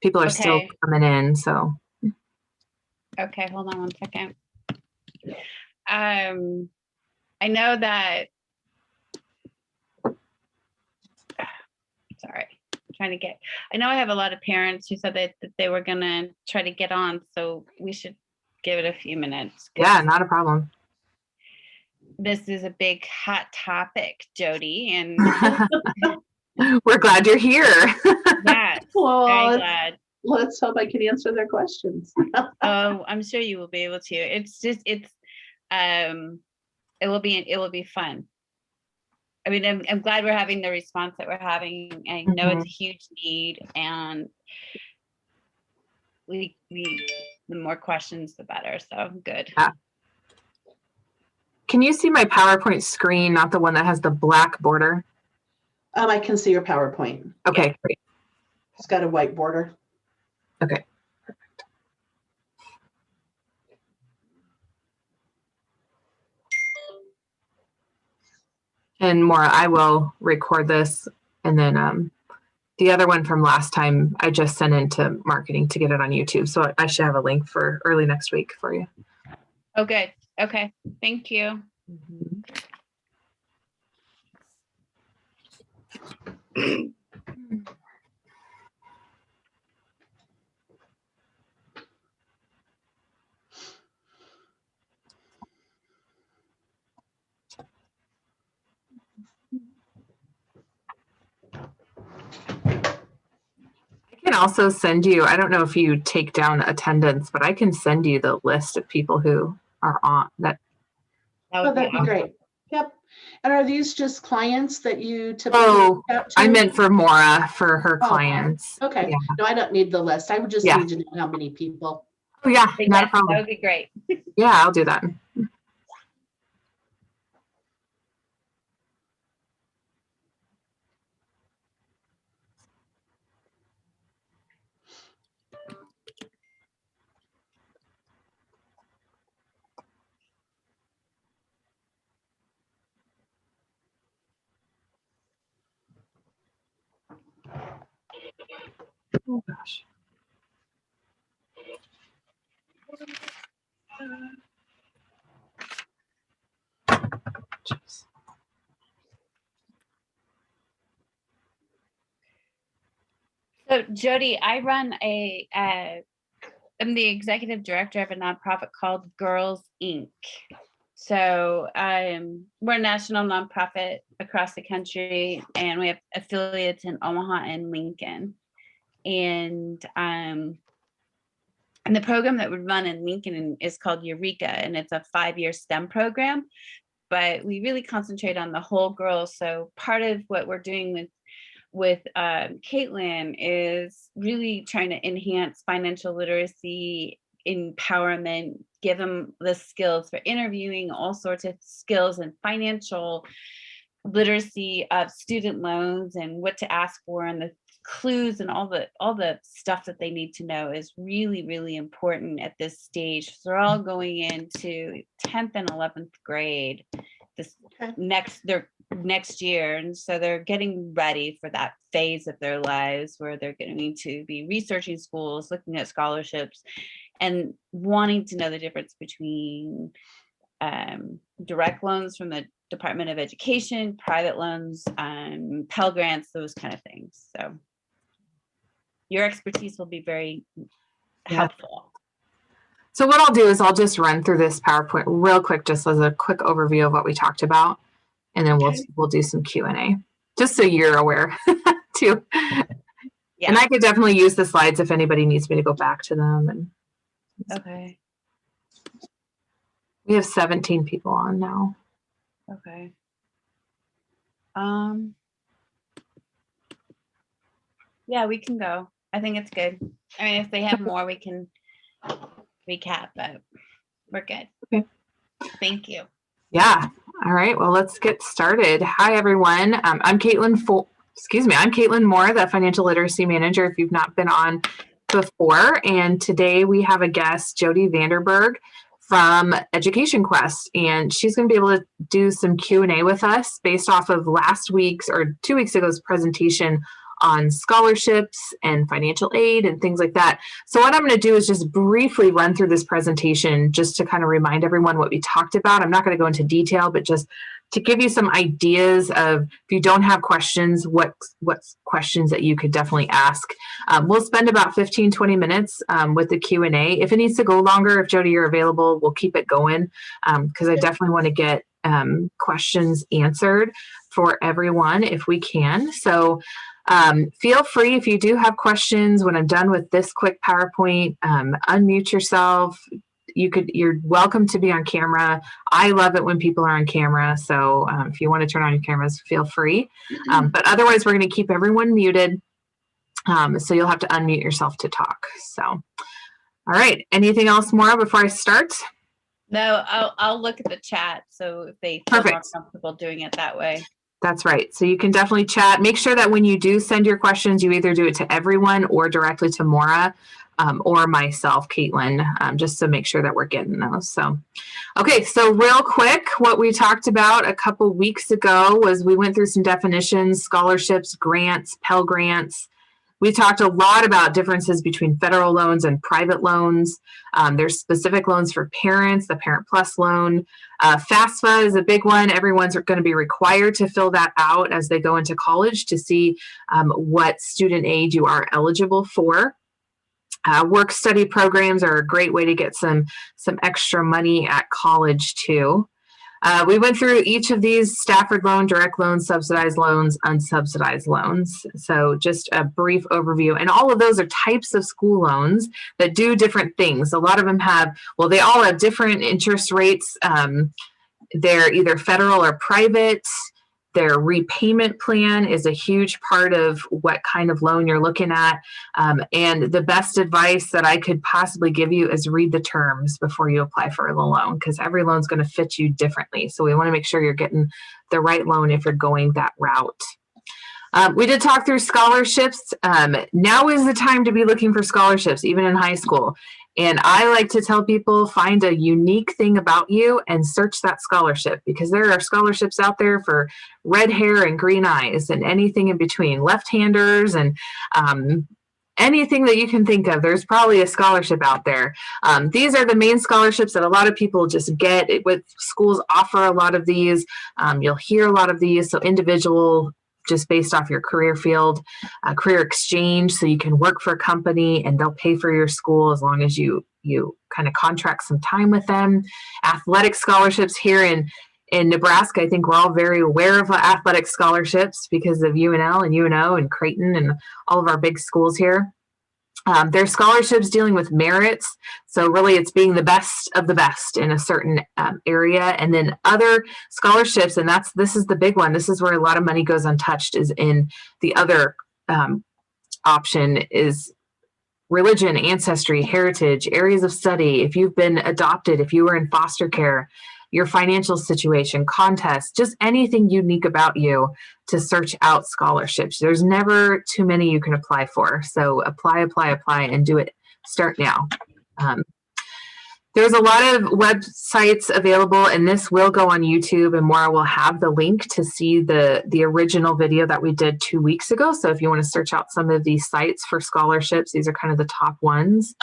people are still Okay. coming in, so. Okay, hold on one second. I know that, sorry, I know I have a lot of parents who said that they were gonna try to get on, so we should give it a few minutes. Yeah, not a problem. This is a big hot topic, Jody, and we're glad you're here. yes, Well, very glad. Let's hope I can answer their questions. Oh, I'm sure you will be able to. It's just, it will be fun. I mean, I'm glad we're having the response that we're having. I know it's a huge need, and the more questions, the better. So good. Yeah. Can you see my PowerPoint screen, not the one that has the black border? I can see your PowerPoint. Okay, Yeah. great. It's got a white border. Okay, perfect. And Maura, I will record this, and then the other one from last time I just sent into marketing to get it on YouTube. So I should have a link for early next week for you. Oh, good. Okay, thank you. I can also send you, I don't know if you take down attendance, but I can send you the list of people who are on that. Oh, that'd be great. Yep. And are these just clients that you typically Oh, reach out to? I meant for Maura, for her clients. Okay. Yeah. No, I don't need the list. I would just need to know how many people. Oh yeah, Yes, not a problem. that would be great. Yeah, I'll do that. Oh gosh. Jeez. So Jody, I run I'm the executive director of a nonprofit called Girls Inc. So we're a national nonprofit across the country, and we have affiliates in Omaha and Lincoln. And the program that we run in Lincoln is called Eureka, and it's a 5-year STEM program. But we really concentrate on the whole girl. So part of what we're doing with Caitlin is really trying to enhance financial literacy, empowerment, give them the skills for interviewing, all sorts of skills and financial literacy of student loans and what to ask for, and the clues and all the stuff that they need to know is really, really important at this stage. So they're all going into 10th and 11th grade next year, and so they're getting ready for that phase of their lives where they're going to be researching schools, looking at scholarships, and wanting to know the difference between direct loans from the Department of Education, private loans, Pell Grants, those kind of things. So your expertise will be very helpful. So what I'll do is I'll just run through this PowerPoint real quick, just as a quick overview of what we talked about, and then we'll do some Q&A, just so you're aware too. Yeah. And I could definitely use the slides if anybody needs me to go back to them. And okay. We have 17 people on now. Okay. Yeah, we can go. I think it's good. I mean, if they have more, we can recap, but we're good. Okay. Thank you. Yeah. All right. Well, let's get started. Hi, everyone. I'm Caitlin Moore, the Financial Literacy Manager, if you've not been on before. And today we have a guest, Jody Vanderberg from Education Quest, and she's going to be able to do some Q&A with us based off of last week's or 2 weeks ago's presentation on scholarships and financial aid and things like that. So what I'm going to do is just briefly run through this presentation just to kind of remind everyone what we talked about. I'm not going to go into detail, but just to give you some ideas of, if you don't have questions, what questions that you could definitely ask. We'll spend about 15-20 minutes with the Q&A. If it needs to go longer, if Jody, you're available, we'll keep it going because I definitely want to get questions answered for everyone if we can. So feel free, if you do have questions when I'm done with this quick PowerPoint, unmute yourself. You're welcome to be on camera. I love it when people are on camera. So if you want to turn on your cameras, feel free. But otherwise, we're going to keep everyone muted. So you'll have to unmute yourself to talk. So, all right. Anything else, Maura, before I start? No, I'll look at the chat. So if they feel more comfortable doing it that way. That's right. So you can definitely chat. Make sure that when you do send your questions, you either do it to everyone or directly to Maura or myself, Caitlin, just to make sure that we're getting those. So, okay. So real quick, what we talked about a couple weeks ago was we went through some definitions, scholarships, grants, Pell Grants. We talked a lot about differences between federal loans and private loans. There's specific loans for parents, the Parent Plus loan. FAFSA is a big one. Everyone's going to be required to fill that out as they go into college to see what student aid you are eligible for. Work study programs are a great way to get some extra money at college too. We went through each of these: Stafford loan, direct loans, subsidized loans, unsubsidized loans. So just a brief overview. And all of those are types of school loans that do different things. A lot of them they all have different interest rates. They're either federal or private. Their repayment plan is a huge part of what kind of loan you're looking at. And the best advice that I could possibly give you is read the terms before you apply for the loan, because every loan is going to fit you differently. So we want to make sure you're getting the right loan if you're going that route. We did talk through scholarships. Now is the time to be looking for scholarships, even in high school. And I like to tell people, find a unique thing about you and search that scholarship, because there are scholarships out there for red hair and green eyes and anything in between, left-handers and anything that you can think of. There's probably a scholarship out there. These are the main scholarships that a lot of people just get. With schools offer a lot of these. You'll hear a lot of these. So individual, just based off your career field, career exchange, so you can work for a company and they'll pay for your school as long as you kind of contract some time with them. Athletic scholarships here in Nebraska, I think we're all very aware of athletic scholarships because of UNL and UNO and Creighton and all of our big schools here. There's scholarships dealing with merits. So really it's being the best of the best in a certain area. And then other scholarships, and this is the big one. This is where a lot of money goes untouched, is in the other option is religion, ancestry, heritage, areas of study. If you've been adopted, if you were in foster care, your financial situation, contests, just anything unique about you to search out scholarships. There's never too many you can apply for. So apply, and do it. Start now. There's a lot of websites available, and this will go on YouTube, and Maura will have the link to see the original video that we did 2 weeks ago. So if you want to search out some of these sites for scholarships, these are kind of the top ones.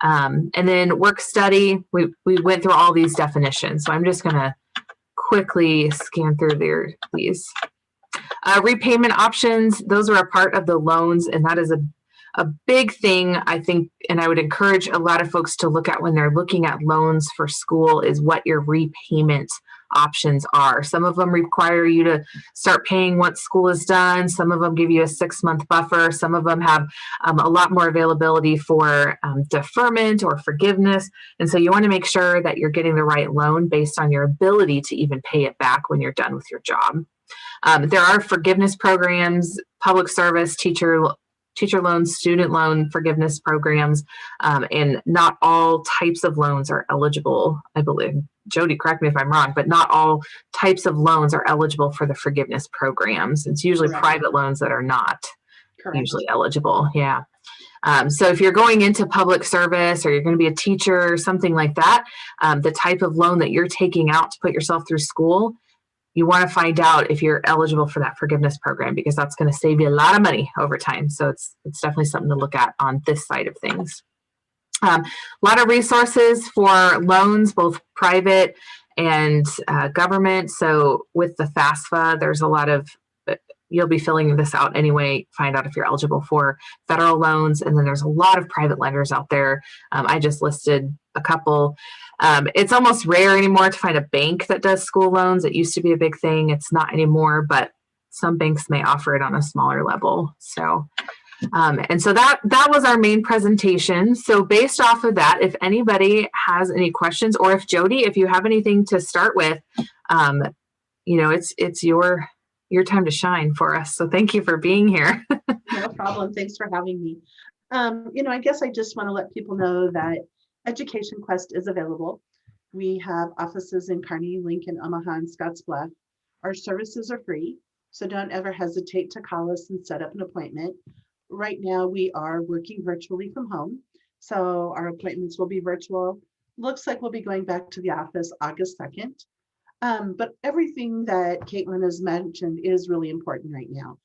And then work study, we went through all these definitions. So I'm just going to quickly scan through these. Repayment options, those are a part of the loans, and that is a big thing, I think, and I would encourage a lot of folks to look at when they're looking at loans for school, is what your repayment options are. Some of them require you to start paying once school is done. Some of them give you a 6-month buffer. Some of them have a lot more availability for deferment or forgiveness. And so you want to make sure that you're getting the right loan based on your ability to even pay it back when you're done with your job. There are forgiveness programs, public service, teacher loans, student loan forgiveness programs, and not all types of loans are eligible, I believe. Jody, correct me if I'm wrong, but not all types of loans are eligible for the forgiveness programs. It's usually private loans that are not usually eligible. Yeah. So if you're going into public service or you're going to be a teacher or something like that, the type of loan that you're taking out to put yourself through school, you want to find out if you're eligible for that forgiveness program, because that's going to save you a lot of money over time. So it's definitely something to look at on this side of things. A lot of resources for loans, both private and government. So with the FAFSA, there's a lot of, you'll be filling this out anyway, find out if you're eligible for federal loans. And then there's a lot of private lenders out there. I just listed a couple. It's almost rare anymore to find a bank that does school loans. It used to be a big thing. It's not anymore, but some banks may offer it on a smaller level. So and so that was our main presentation. So based off of that, if anybody has any questions, or if Jody, if you have anything to start with, it's your time to shine for us. So thank you for being here. No problem. Thanks for having me. I guess I just want to let people know that Education Quest is available. We have offices in Kearney, Lincoln, Omaha, and Scottsbluff. Our services are free, so don't ever hesitate to call us and set up an appointment. Right now, we are working virtually from home, so our appointments will be virtual. Looks like we'll be going back to the office August 2nd. But everything that Caitlin has mentioned is really important right now.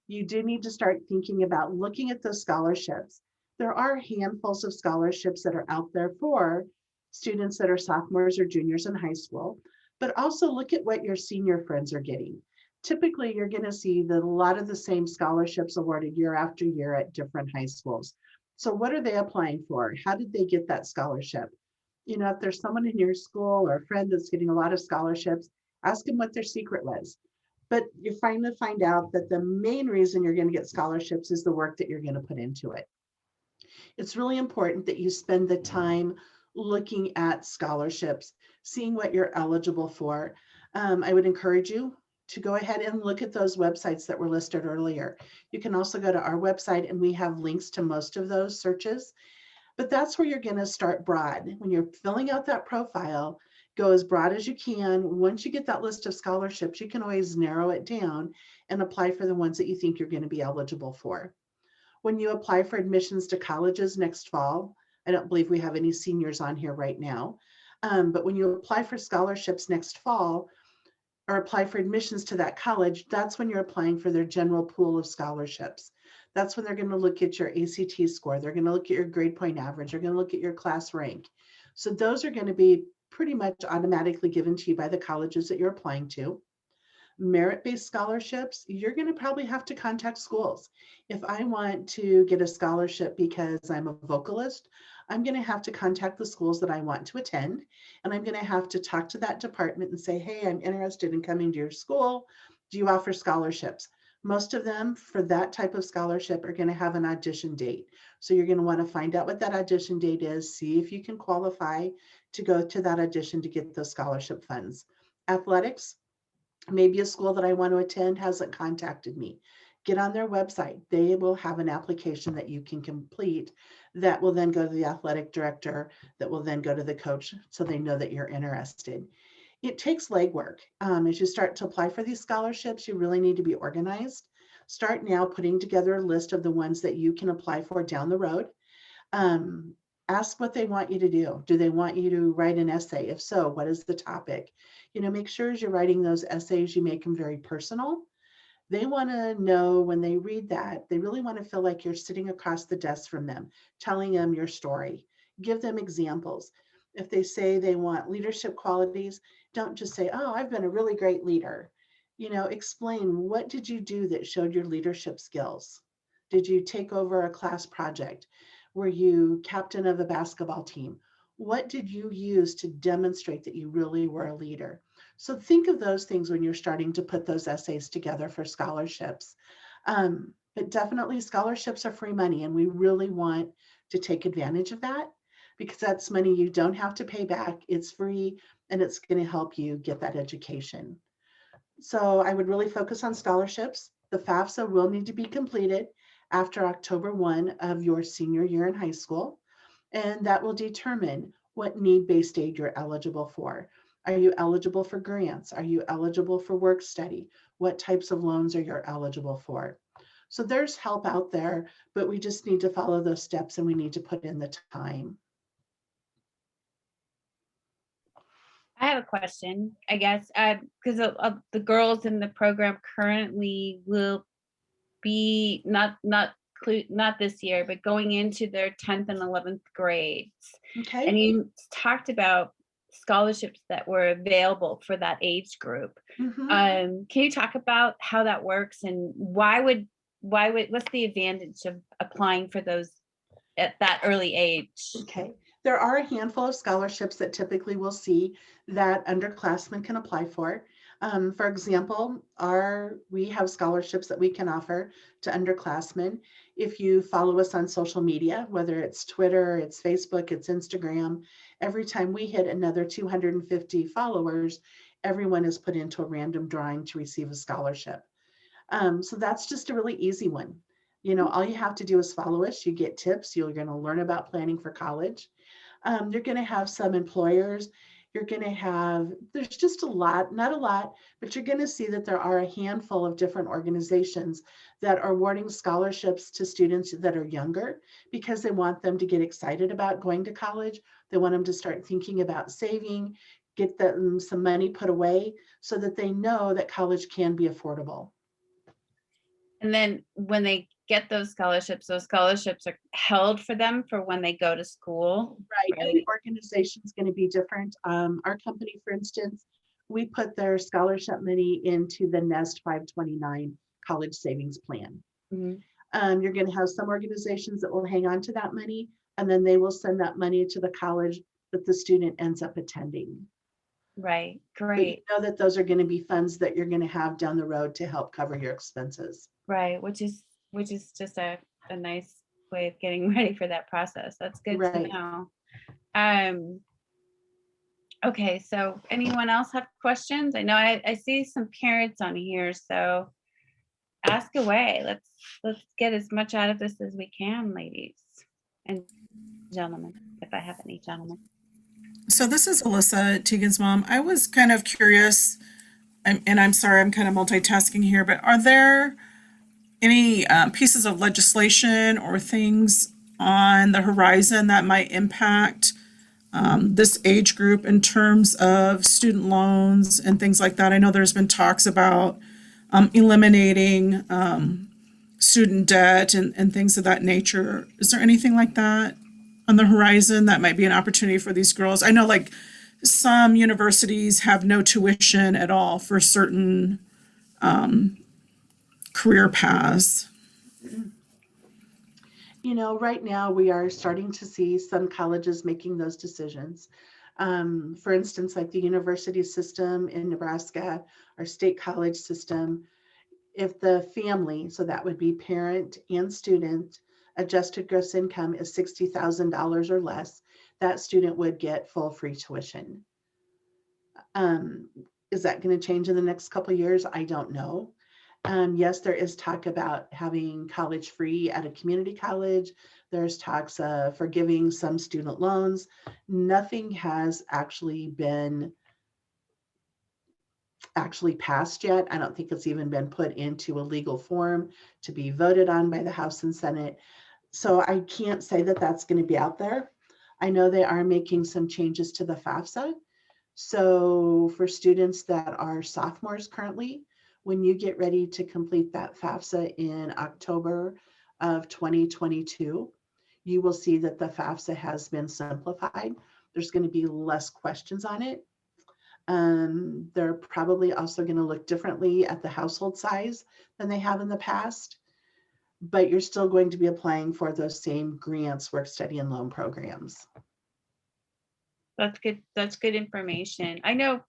You do need to start thinking about looking at those scholarships. There are handfuls of scholarships that are out there for students that are sophomores or juniors in high school, but also look at what your senior friends are getting. Typically, you're going to see that a lot of the same scholarships awarded year after year at different high schools. So what are they applying for? How did they get that scholarship? If there's someone in your school or a friend that's getting a lot of scholarships, ask them what their secret was. But you're finally find out that the main reason you're going to get scholarships is the work that you're going to put into it. It's really important that you spend the time looking at scholarships, seeing what you're eligible for. I would encourage you to go ahead and look at those websites that were listed earlier. You can also go to our website and we have links to most of those searches, but that's where you're going to start broad. When you're filling out that profile, go as broad as you can. Once you get that list of scholarships, you can always narrow it down and apply for the ones that you think you're going to be eligible for. When you apply for admissions to colleges next fall, I don't believe we have any seniors on here right now, but when you apply for scholarships next fall, or apply for admissions to that college, that's when you're applying for their general pool of scholarships. That's when they're going to look at your ACT score. They're going to look at your grade point average. They're going to look at your class rank. So those are going to be pretty much automatically given to you by the colleges that you're applying to. Merit-based scholarships, you're going to probably have to contact schools. If I want to get a scholarship because I'm a vocalist, I'm going to have to contact the schools that I want to attend, and I'm going to have to talk to that department and say, hey, I'm interested in coming to your school. Do you offer scholarships? Most of them for that type of scholarship are going to have an audition date. So you're going to want to find out what that audition date is, see if you can qualify to go to that audition to get those scholarship funds. Athletics, maybe a school that I want to attend hasn't contacted me. Get on their website. They will have an application that you can complete that will then go to the athletic director, that will then go to the coach so they know that you're interested. It takes legwork. As you start to apply for these scholarships, you really need to be organized. Start now putting together a list of the ones that you can apply for down the road. Ask what they want you to do. Do they want you to write an essay? If so, what is the topic? Make sure as you're writing those essays, you make them very personal. They want to know when they read that, they really want to feel like you're sitting across the desk from them, telling them your story. Give them examples. If they say they want leadership qualities, don't just say, oh, I've been a really great leader. Explain, what did you do that showed your leadership skills? Did you take over a class project? Were you captain of a basketball team? What did you use to demonstrate that you really were a leader? So think of those things when you're starting to put those essays together for scholarships. But definitely scholarships are free money, and we really want to take advantage of that because that's money you don't have to pay back. It's free, and it's going to help you get that education. So I would really focus on scholarships. The FAFSA will need to be completed after October 1 of your senior year in high school, and that will determine what need-based aid you're eligible for. Are you eligible for grants? Are you eligible for work study? What types of loans are you eligible for? So there's help out there, but we just need to follow those steps and we need to put in the time. I have a question, I guess, because of the girls in the program currently will be not this year, but going into their 10th and 11th grades. Okay. And you talked about scholarships that were available for that age group. Mhm. Can you talk about how that works and what's the advantage of applying for those at that early age? Okay. There are a handful of scholarships that typically we'll see that underclassmen can apply for. For example, we have scholarships that we can offer to underclassmen. If you follow us on social media, whether it's Twitter, it's Facebook, it's Instagram, every time we hit another 250 followers, everyone is put into a random drawing to receive a scholarship. So that's just a really easy one. All you have to do is follow us. You get tips. You're going to learn about planning for college. You're going to have some employers. There's just a lot, not a lot, but you're going to see that there are a handful of different organizations that are awarding scholarships to students that are younger because they want them to get excited about going to college. They want them to start thinking about saving, get them some money put away so that they know that college can be affordable. And then when they get those scholarships are held for them for when they go to school. Right. Every organization is going to be different. Our company, for instance, we put their scholarship money into the Nest 529 college savings plan. Mhm. You're going to have some organizations that will hang on to that money, and then they will send that money to the college that the student ends up attending. Right. But you Great. know that those are going to be funds that you're going to have down the road to help cover your expenses. Right. Which is just a nice way of getting ready for that process. That's good to Right. know. Okay, so anyone else have questions? I know I see some parents on here, so ask away. Let's get as much out of this as we can, ladies and gentlemen, if I have any gentlemen. So this is Alyssa, Tegan's mom. I was kind of curious, and I'm sorry, I'm kind of multitasking here, but are there any pieces of legislation or things on the horizon that might impact this age group in terms of student loans and things like that? I know there's been talks about eliminating student debt and things of that nature. Is there anything like that on the horizon that might be an opportunity for these girls? I know like some universities have no tuition at all for certain career paths. Right now we are starting to see some colleges making those decisions. For instance, like the university system in Nebraska, our state college system, if the family, so that would be parent and student, adjusted gross income is $60,000 or less, that student would get full free tuition. Is that going to change in the next couple of years? I don't know. Yes, there is talk about having college free at a community college. There's talks of forgiving some student loans. Nothing has actually been passed yet. I don't think it's even been put into a legal form to be voted on by the House and Senate. So I can't say that that's going to be out there. I know they are making some changes to the FAFSA. So for students that are sophomores currently, when you get ready to complete that FAFSA in October of 2022, you will see that the FAFSA has been simplified. There's going to be less questions on it. They're probably also going to look differently at the household size than they have in the past, but you're still going to be applying for those same grants, work study, and loan programs. That's good. That's good information. I know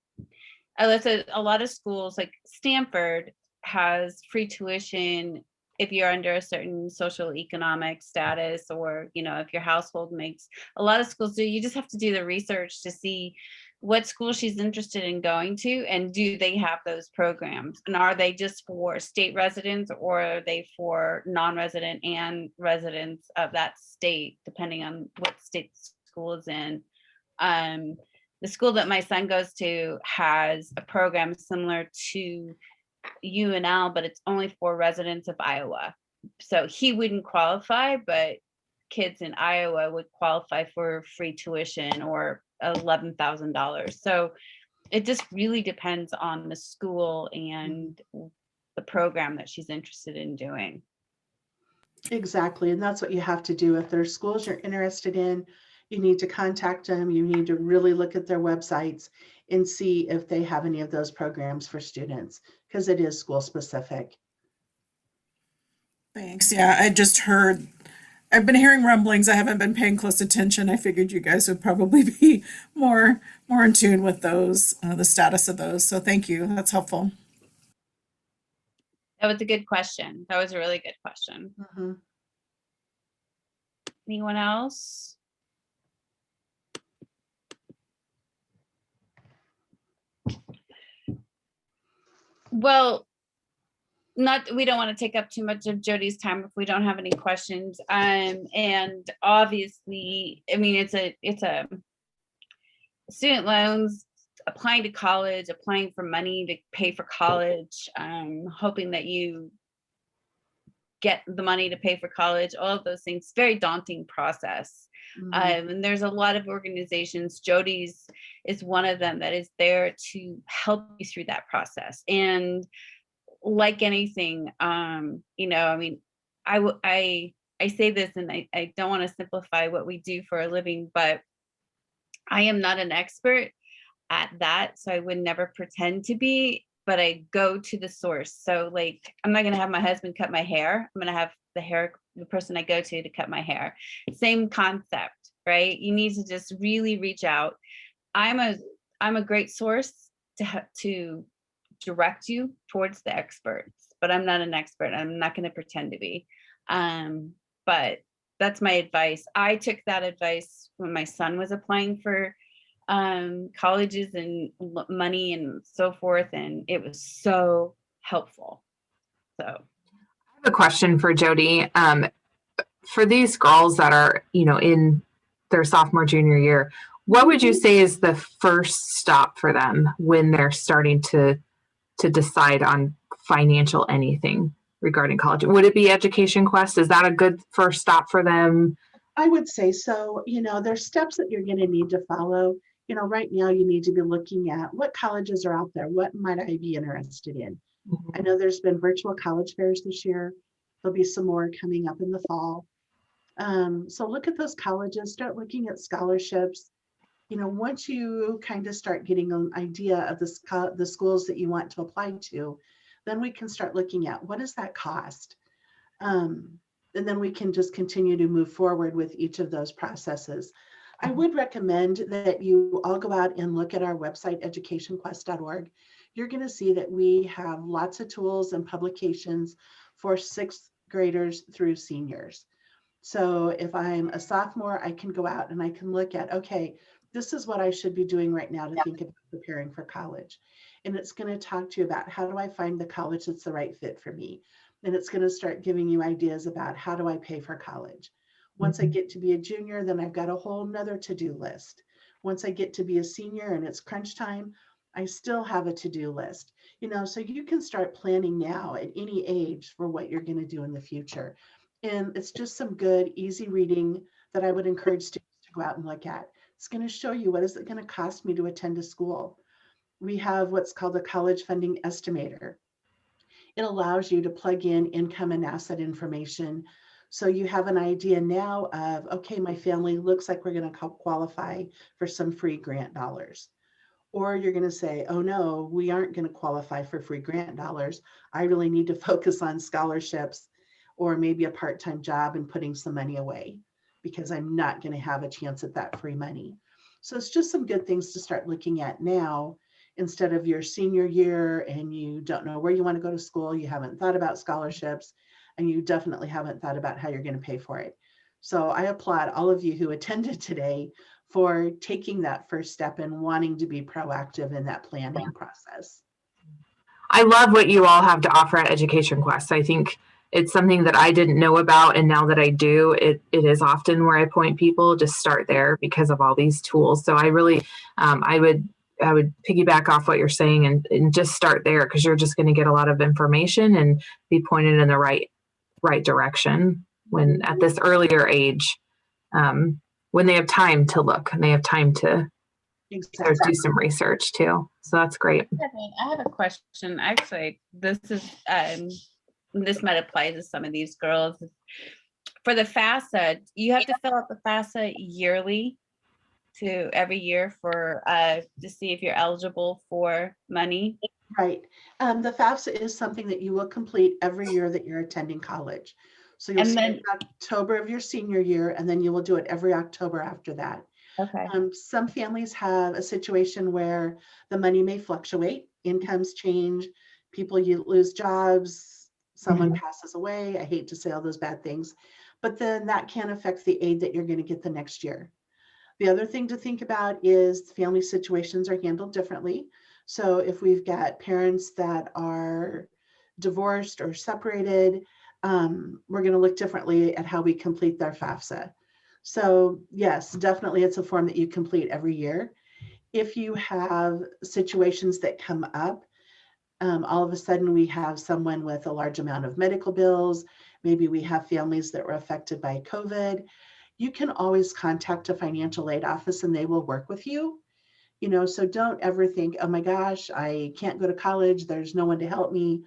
Alyssa, a lot of schools like Stanford has free tuition if you're under a certain social economic status, or if your household makes. A lot of schools do. You just have to do the research to see what school she's interested in going to, and do they have those programs, and are they just for state residents, or are they for non-resident and residents of that state, depending on what state the school is in. The school that my son goes to has a program similar to UNL, but it's only for residents of Iowa. So he wouldn't qualify, but kids in Iowa would qualify for free tuition or $11,000. So it just really depends on the school and the program that she's interested in doing. Exactly. And that's what you have to do. If there's schools you're interested in, you need to contact them. You need to really look at their websites and see if they have any of those programs for students, because it is school specific. Thanks. Yeah, I've been hearing rumblings. I haven't been paying close attention. I figured you guys would probably be more in tune with those, the status of those. So thank you. That's helpful. That was a good question. That was a really good question. Mhm. Anyone else? Well, we don't want to take up too much of Jody's time if we don't have any questions. And obviously, I mean, it's a student loans, applying to college, applying for money to pay for college, hoping that you get the money to pay for college, all of those things, very daunting process. And there's a lot of organizations, Jody's is one of them, that is there to help you through that process. And like anything, you know, I mean, I say this, and I don't want to simplify what we do for a living, but I am not an expert at that. So I would never pretend to be, but I go to the source. So like, I'm not going to have my husband cut my hair. I'm going to have the person I go to cut my hair. Same concept, right? You need to just really reach out. I'm a great source to direct you towards the experts, but I'm not an expert. I'm not going to pretend to be. But that's my advice. I took that advice when my son was applying for colleges and money and so forth, and it was so helpful. So I have a question for Jody. For these girls that are, you know, in their sophomore, junior year, what would you say is the first stop for them when they're starting to decide on financial anything regarding college? Would it be Education Quest? Is that a good first stop for them? I would say so. You know, there's steps that you're going to need to follow. You know, right now you need to be looking at what colleges are out there. What might I be interested in? I know there's been virtual college fairs this year. There'll be some more coming up in the fall. So look at those colleges, start looking at scholarships. You know, once you kind of start getting an idea of the schools that you want to apply to, then we can start looking at what does that cost? And then we can just continue to move forward with each of those processes. I would recommend that you all go out and look at our website, educationquest.org. You're going to see that we have lots of tools and publications for sixth graders through seniors. So if I'm a sophomore, I can go out and I can look at, okay, this is what I should be doing right now to think about preparing for college. And it's going to talk to you about how do I find the college that's the right fit for me? And it's going to start giving you ideas about how do I pay for college? Once I get to be a junior, then I've got a whole nother to-do list. Once I get to be a senior and it's crunch time, I still have a to-do list. You know, so you can start planning now at any age for what you're going to do in the future. And it's just some good, easy reading that I would encourage students to go out and look at. It's going to show you what is it going to cost me to attend a school. We have what's called a college funding estimator. It allows you to plug in income and asset information. So you have an idea now of, okay, my family looks like we're going to qualify for some free grant dollars. Or you're going to say, oh no, we aren't going to qualify for free grant dollars. I really need to focus on scholarships or maybe a part-time job and putting some money away because I'm not going to have a chance at that free money. So it's just some good things to start looking at now instead of your senior year and you don't know where you want to go to school, you haven't thought about scholarships, and you definitely haven't thought about how you're going to pay for it. So I applaud all of you who attended today for taking that first step and wanting to be proactive in that planning process. I love what you all have to offer at Education Quest. I think it's something that I didn't know about, and now that I do, it is often where I point people. Just start there because of all these tools. So I really, I would piggyback off what you're saying and just start there, because you're just going to get a lot of information and be pointed in the right direction when at this earlier age. when they have time to look and they have time to Exactly. do some research too. So that's great. I have a question. Actually, this might apply to some of these girls. For the FAFSA, you have to fill out the FAFSA yearly to every year for to see if you're eligible for money. Right. The FAFSA is something that you will complete every year that you're attending college. So you'll And see then- it in October of your senior year, and then you will do it every October after that. Okay. Some families have a situation where the money may fluctuate, incomes change, people lose jobs, someone passes away. I hate to say all those bad things, but then that can affect the aid that you're going to get the next year. The other thing to think about is family situations are handled differently. So if we've got parents that are divorced or separated, we're going to look differently at how we complete their FAFSA. So yes, definitely it's a form that you complete every year. If you have situations that come up, all of a sudden we have someone with a large amount of medical bills, maybe we have families that were affected by COVID, you can always contact a financial aid office and they will work with you. So don't ever think, oh my gosh, I can't go to college, there's no one to help me.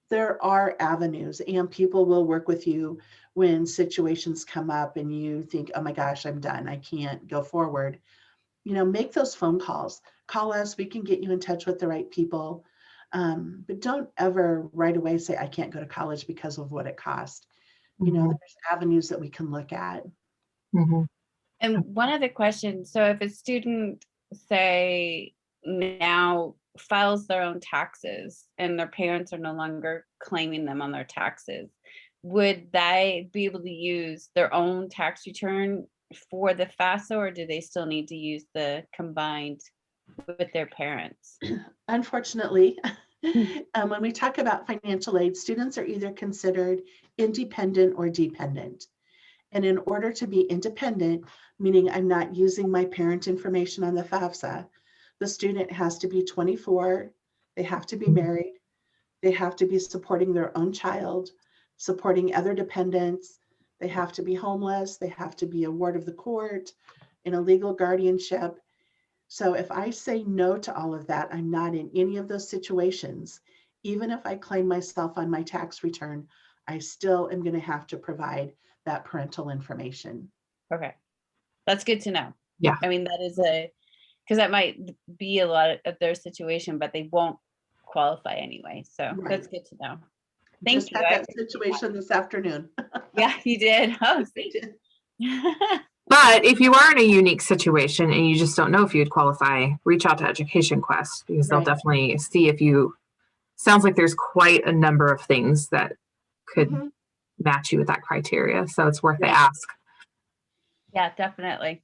There are avenues and people will work with you when situations come up and you think, oh my gosh, I'm done, I can't go forward. Make those phone calls, call us, we can get you in touch with the right people. But don't ever right away say, I can't go to college because of what it cost. There's avenues that we can look at. And one other question. So if a student, say, now files their own taxes and their parents are no longer claiming them on their taxes, would they be able to use their own tax return for the FAFSA, or do they still need to use the combined with their parents? Unfortunately, when we talk about financial aid, students are either considered independent or dependent. And in order to be independent, meaning I'm not using my parent information on the FAFSA, the student has to be 24, they have to be married, they have to be supporting their own child, supporting other dependents, they have to be homeless, they have to be a ward of the court, in a legal guardianship. So if I say no to all of that, I'm not in any of those situations. Even if I claim myself on my tax return, I still am going to have to provide that parental information. Okay. That's good to know. Yeah. I mean, that is because that might be a lot of their situation, but they won't qualify anyway. So that's good to know. Thank Just you. had that situation this afternoon. Yeah, you did. Oh, see. But if you are in a unique situation and you just don't know if you'd qualify, reach out to Education Quest because they'll definitely see if you, sounds like there's quite a number of things that could match you with that criteria. So it's worth the ask. Yeah, definitely.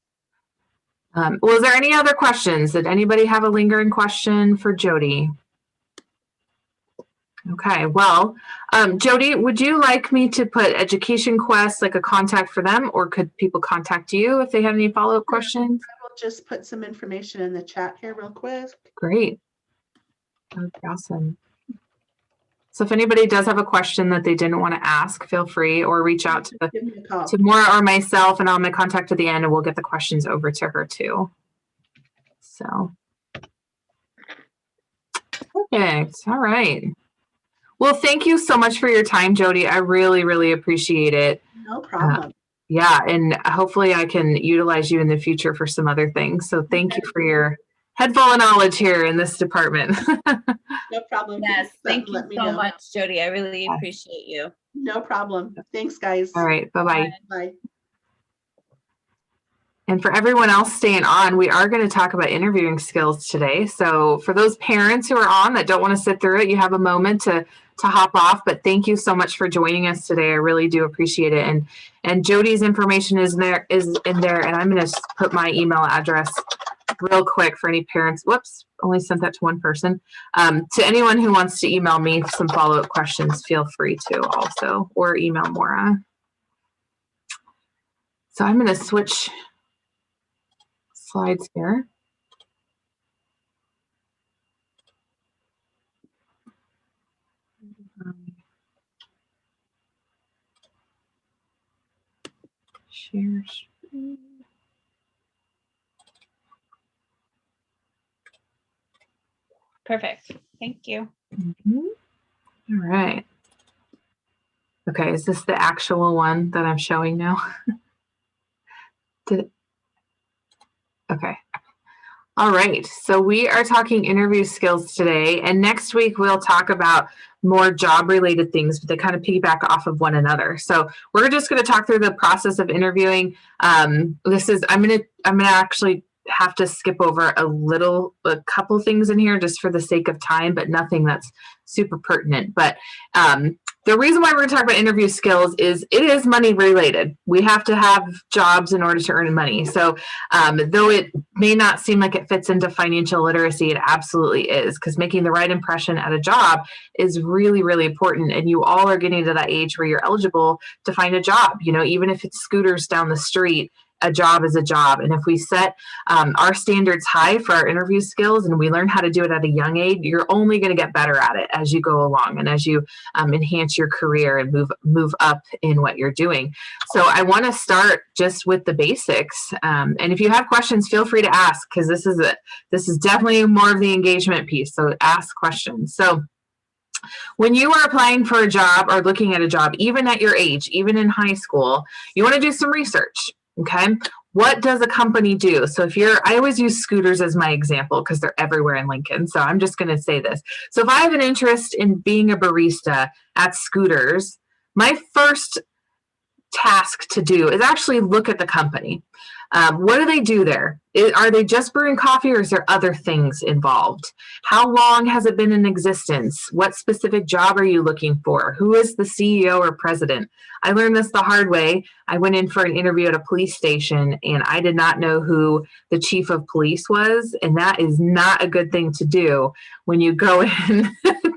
Was there any other questions? Did anybody have a lingering question for Jody? Okay, well, Jody, would you like me to put Education Quest, like a contact for them, or could people contact you if they have any follow-up questions? I will just put some information in the chat here real quick. Great. That would be awesome. So if anybody does have a question that they didn't want to ask, feel free or reach out to Maura or myself, and I'll make contact at the end and we'll get the questions over to her too. So, perfect. All right. Well, thank you so much for your time, Jody. I really, really appreciate it. No problem. Yeah, and hopefully I can utilize you in the future for some other things. So thank you for your head full of knowledge here in this department. No problem. Yes, thank you so much, Jody. I really appreciate you. No problem. Thanks, guys. All right, bye-bye. Bye. And for everyone else staying on, we are going to talk about interviewing skills today. So for those parents who are on that don't want to sit through it, you have a moment to hop off. But thank you so much for joining us today. I really do appreciate it. And Jody's information is in there, and I'm going to put my email address real quick for any parents. Whoops, only sent that to one person. To anyone who wants to email me some follow-up questions, feel free to also, or email Maura. So I'm going to switch slides here. Share screen. Perfect. Thank you. Mhm. All right. Okay, is this the actual one that I'm showing now? Okay. All right. So we are talking interview skills today, and next week we'll talk about more job-related things, but they kind of piggyback off of one another. So we're just going to talk through the process of interviewing. I'm gonna actually have to skip over a couple things in here just for the sake of time, but nothing that's super pertinent. But the reason why we're going to talk about interview skills is it is money related. We have to have jobs in order to earn money. So though it may not seem like it fits into financial literacy, it absolutely is, because making the right impression at a job is really, really important. And you all are getting to that age where you're eligible to find a job. You know, even if it's scooters down the street, a job is a job. And if we set our standards high for our interview skills and we learn how to do it at a young age, you're only going to get better at it as you go along and as you enhance your career and move up in what you're doing. So I want to start just with the basics. And if you have questions, feel free to ask, because this is definitely more of the engagement piece. So ask questions. So when you are applying for a job or looking at a job, even at your age, even in high school, you want to do some research. Okay. What does a company do? So I always use scooters as my example because they're everywhere in Lincoln. So I'm just going to say this. So if I have an interest in being a barista at Scooters, my first task to do is actually look at the company. What do they do there? Are they just brewing coffee, or is there other things involved? How long has it been in existence? What specific job are you looking for? Who is the CEO or president? I learned this the hard way. I went in for an interview at a police station and I did not know who the chief of police was. And that is not a good thing to do when you go in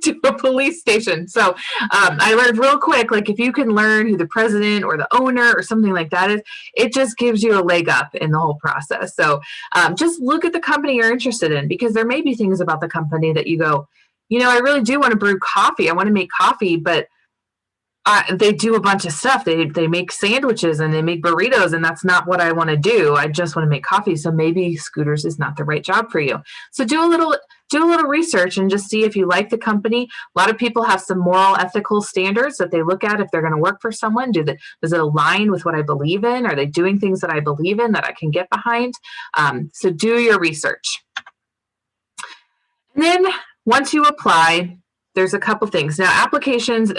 to a police station. So I learned real quick, like if you can learn who the president or the owner or something like that is, it just gives you a leg up in the whole process. So just look at the company you're interested in, because there may be things about the company that you go, I really do want to brew coffee. I want to make coffee, but they do a bunch of stuff. They make sandwiches and they make burritos, and that's not what I want to do. I just want to make coffee. So maybe Scooters is not the right job for you. So do a little research and just see if you like the company. A lot of people have some moral, ethical standards that they look at if they're going to work for someone. Does it align with what I believe in? Are they doing things that I believe in that I can get behind? So do your research. And then once you apply, there's a couple things. Now, applications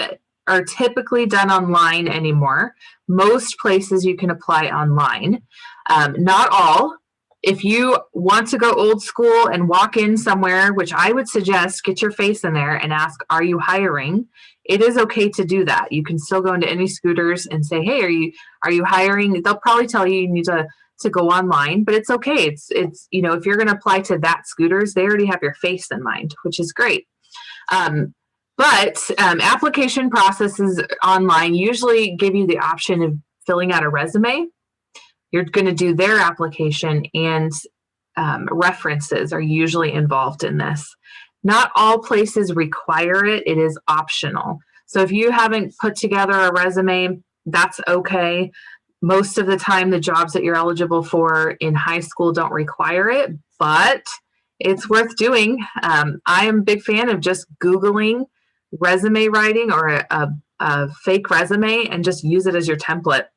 are typically done online anymore. Most places you can apply online. Not all. If you want to go old school and walk in somewhere, which I would suggest, get your face in there and ask, are you hiring? It is okay to do that. You can still go into any Scooters and say, hey, are you hiring? They'll probably tell you need to go online, but it's okay. It's if you're going to apply to that Scooters, they already have your face in mind, which is great. But application processes online usually give you the option of filling out a resume. You're going to do their application, and references are usually involved in this. Not all places require it. It is optional. So if you haven't put together a resume, that's okay. Most of the time, the jobs that you're eligible for in high school don't require it, but it's worth doing. I am a big fan of just Googling resume writing or a fake resume and just use it as your template.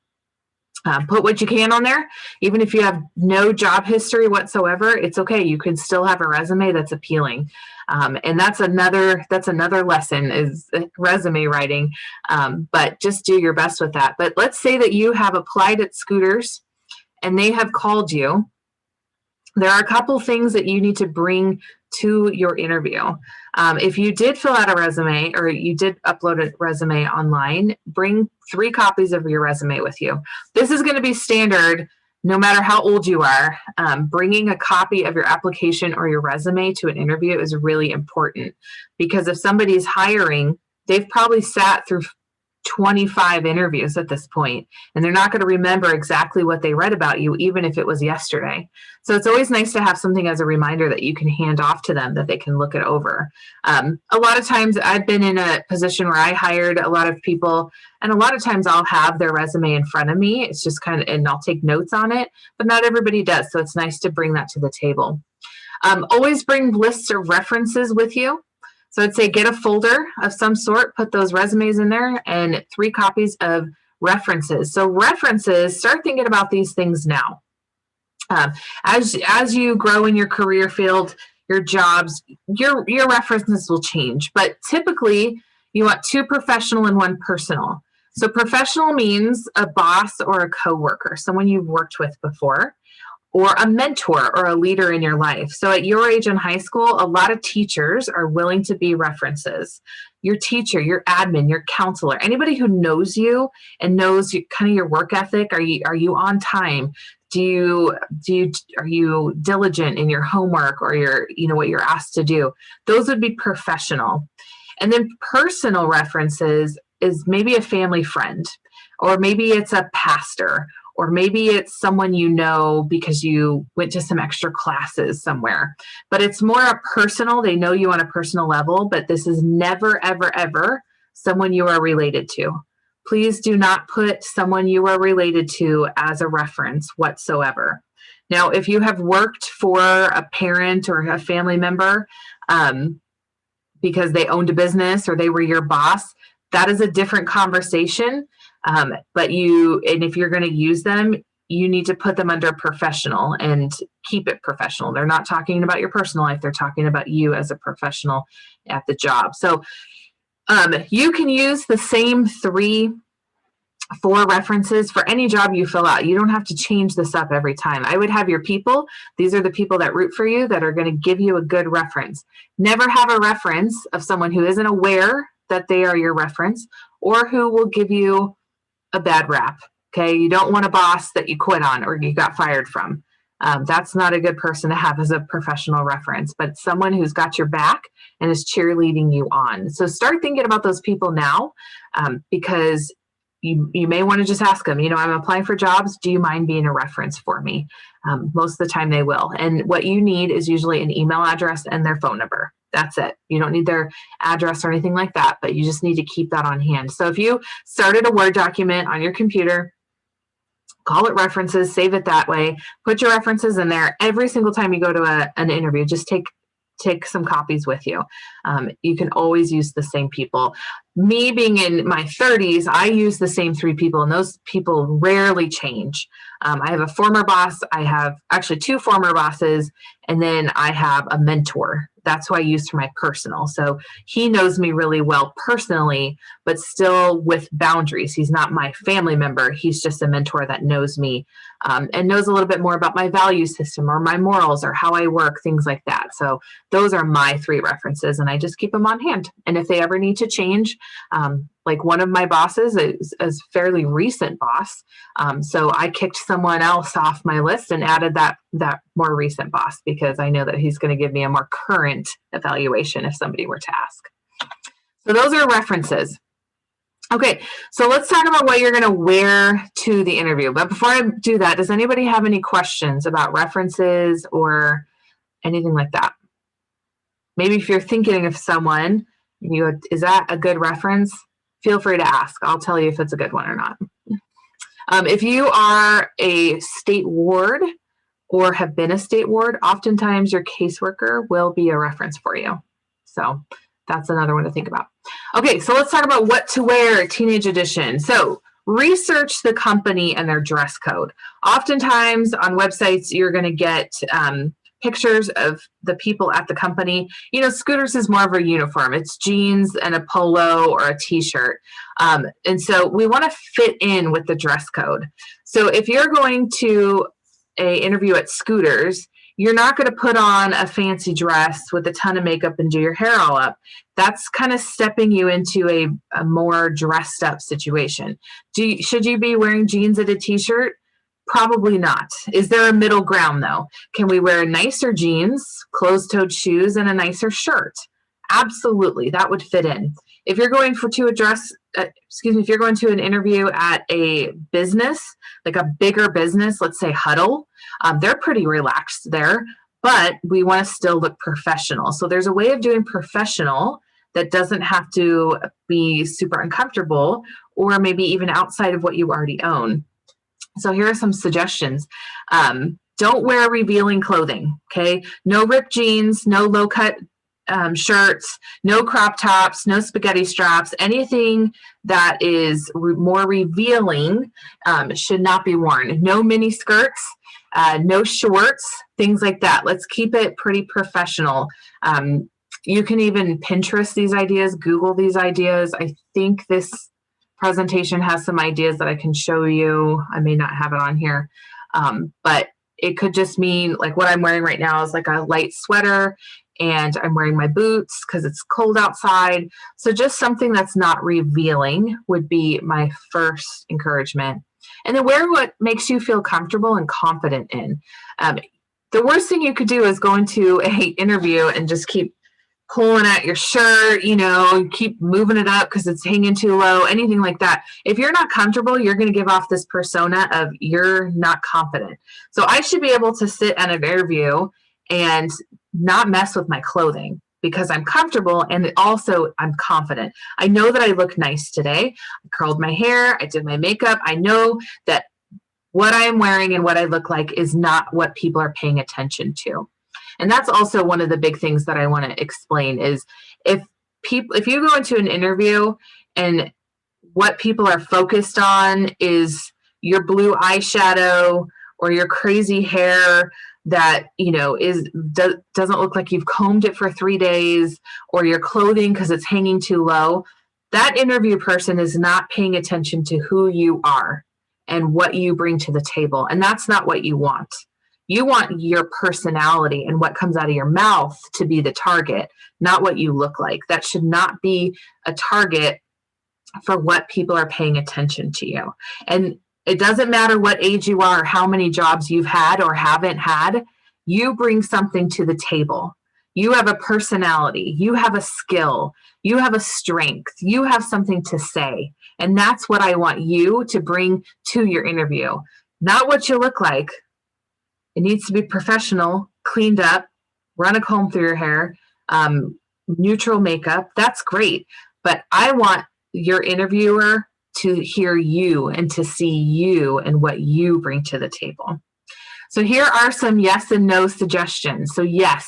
Put what you can on there. Even if you have no job history whatsoever, it's okay. You can still have a resume that's appealing. And that's another lesson is resume writing. But just do your best with that. But let's say that you have applied at Scooters and they have called you. There are a couple things that you need to bring to your interview. If you did fill out a resume or you did upload a resume online, bring 3 copies of your resume with you. This is going to be standard no matter how old you are. Bringing a copy of your application or your resume to an interview is really important, because if somebody's hiring, they've probably sat through 25 interviews at this point, and they're not going to remember exactly what they read about you, even if it was yesterday. So it's always nice to have something as a reminder that you can hand off to them that they can look it over. A lot of times I've been in a position where I hired a lot of people, and a lot of times I'll have their resume in front of me. It's just kind of, and I'll take notes on it, but not everybody does. So it's nice to bring that to the table. Always bring lists of references with you. So I'd say get a folder of some sort, put those resumes in there, and 3 copies of references. So references, start thinking about these things now. As you grow in your career field, your jobs, your references will change. But typically, you want 2 professional and 1 personal. So professional means a boss or a coworker, someone you've worked with before, or a mentor or a leader in your life. So at your age in high school, a lot of teachers are willing to be references. Your teacher, your admin, your counselor, anybody who knows you and knows kind of your work ethic. Are you on time? Are you diligent in your homework or what you're asked to do? Those would be professional. And then personal references is maybe a family friend, or maybe it's a pastor, or maybe it's someone you know because you went to some extra classes somewhere. But it's more a personal, they know you on a personal level, but this is never, ever, ever someone you are related to. Please do not put someone you are related to as a reference whatsoever. Now, if you have worked for a parent or a family member because they owned a business or they were your boss, that is a different conversation. But if you're going to use them, you need to put them under professional and keep it professional. They're not talking about your personal life. They're talking about you as a professional at the job. So you can use the same 3-4 references for any job you fill out. You don't have to change this up every time. I would have your people. These are the people that root for you, that are going to give you a good reference. Never have a reference of someone who isn't aware that they are your reference or who will give you a bad rap. Okay. You don't want a boss that you quit on or you got fired from. That's not a good person to have as a professional reference, but someone who's got your back and is cheerleading you on. So start thinking about those people now, because you may want to just ask them, I'm applying for jobs. Do you mind being a reference for me? Most of the time they will. And what you need is usually an email address and their phone number. That's it. You don't need their address or anything like that, but you just need to keep that on hand. So if you started a Word document on your computer, call it references, save it that way, put your references in there. Every single time you go to an interview, just take some copies with you. You can always use the same people. Me being in my 30s, I use the same 3 people, and those people rarely change. I have a former boss. I have actually 2 former bosses, and then I have a mentor. That's who I use for my personal. So he knows me really well personally, but still with boundaries. He's not my family member. He's just a mentor that knows me and knows a little bit more about my value system or my morals or how I work, things like that. So those are my 3 references, and I just keep them on hand. And if they ever need to change, like one of my bosses is a fairly recent boss. So I kicked someone else off my list and added that more recent boss, because I know that he's going to give me a more current evaluation if somebody were to ask. So those are references. Okay, so let's talk about what you're going to wear to the interview. But before I do that, does anybody have any questions about references or anything like that? Maybe if you're thinking of someone, is that a good reference? Feel free to ask. I'll tell you if it's a good one or not. If you are a state ward or have been a state ward, oftentimes your caseworker will be a reference for you. So that's another one to think about. Okay, so let's talk about what to wear, Teenage Edition. So research the company and their dress code. Oftentimes on websites, you're going to get pictures of the people at the company. Scooters is more of a uniform. It's jeans and a polo or a t-shirt. And so we want to fit in with the dress code. So if you're going to an interview at Scooters, you're not going to put on a fancy dress with a ton of makeup and do your hair all up. That's kind of stepping you into a more dressed up situation. Should you be wearing jeans and a t-shirt? Probably not. Is there a middle ground though? Can we wear nicer jeans, closed-toed shoes, and a nicer shirt? absolutely, that would fit in. If you're going if you're going to an interview at a business, like a bigger business, let's say Huddle, they're pretty relaxed there, but we want to still look professional. So there's a way of doing professional that doesn't have to be super uncomfortable or maybe even outside of what you already own. So here are some suggestions. Don't wear revealing clothing, okay? No ripped jeans, no low-cut shirts, no crop tops, no spaghetti straps. Anything that is more revealing should not be worn. No mini skirts, no shorts, things like that. Let's keep it pretty professional. You can even Pinterest these ideas, Google these ideas. I think this presentation has some ideas that I can show you. I may not have it on here, but it could just mean like what I'm wearing right now is like a light sweater, and I'm wearing my boots because it's cold outside. So just something that's not revealing would be my first encouragement. And then wear what makes you feel comfortable and confident in. The worst thing you could do is go into an interview and just keep pulling at your shirt, keep moving it up because it's hanging too low, anything like that. If you're not comfortable, you're going to give off this persona of you're not confident. So I should be able to sit at an interview and not mess with my clothing because I'm comfortable and also I'm confident. I know that I look nice today. I curled my hair, I did my makeup. I know that what I am wearing and what I look like is not what people are paying attention to. And that's also one of the big things that I want to explain is if you go into an interview and what people are focused on is your blue eyeshadow or your crazy hair that doesn't look like you've combed it for 3 days, or your clothing because it's hanging too low, that interview person is not paying attention to who you are and what you bring to the table. And that's not what you want. You want your personality and what comes out of your mouth to be the target, not what you look like. That should not be a target for what people are paying attention to you. And it doesn't matter what age you are, or how many jobs you've had or haven't had, you bring something to the table. You have a personality, you have a skill, you have a strength, you have something to say. And that's what I want you to bring to your interview, not what you look like. It needs to be professional, cleaned up, run a comb through your hair, neutral makeup. That's great. But I want your interviewer to hear you and to see you and what you bring to the table. So here are some yes and no suggestions. So yes,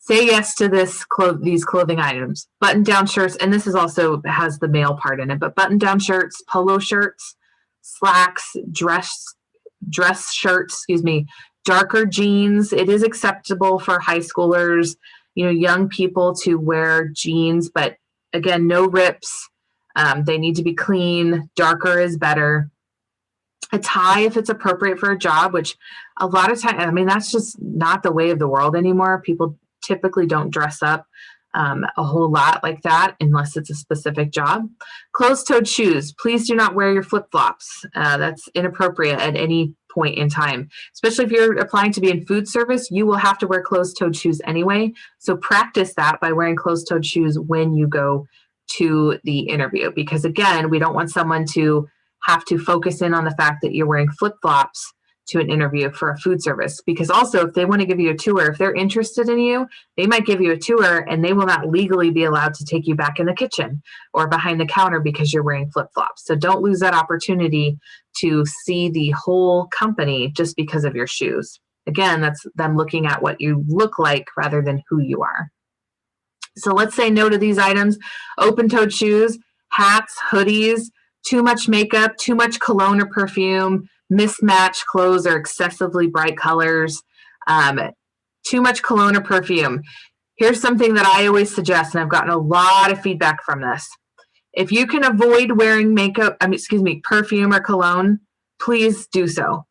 say yes to these clothing items. Button-down shirts, and this is also has the male part in it, but button-down shirts, polo shirts, slacks, dress shirts, darker jeans. It is acceptable for high schoolers, young people to wear jeans, but again, no rips. They need to be clean. Darker is better. A tie if it's appropriate for a job, which a lot of times, that's just not the way of the world anymore. People typically don't dress up a whole lot like that unless it's a specific job. Closed-toed shoes. Please do not wear your flip-flops. That's inappropriate at any point in time. Especially if you're applying to be in food service, you will have to wear closed-toed shoes anyway. So practice that by wearing closed-toed shoes when you go to the interview. Because again, we don't want someone to have to focus in on the fact that you're wearing flip-flops to an interview for a food service. Because also if they want to give you a tour, if they're interested in you, they might give you a tour and they will not legally be allowed to take you back in the kitchen or behind the counter because you're wearing flip-flops. So don't lose that opportunity to see the whole company just because of your shoes. Again, that's them looking at what you look like rather than who you are. So let's say no to these items: open-toed shoes, hats, hoodies, too much makeup, too much cologne or perfume, mismatched clothes or excessively bright colors, too much cologne or perfume. Here's something that I always suggest, and I've gotten a lot of feedback from this. If you can avoid wearing perfume or cologne, please do so.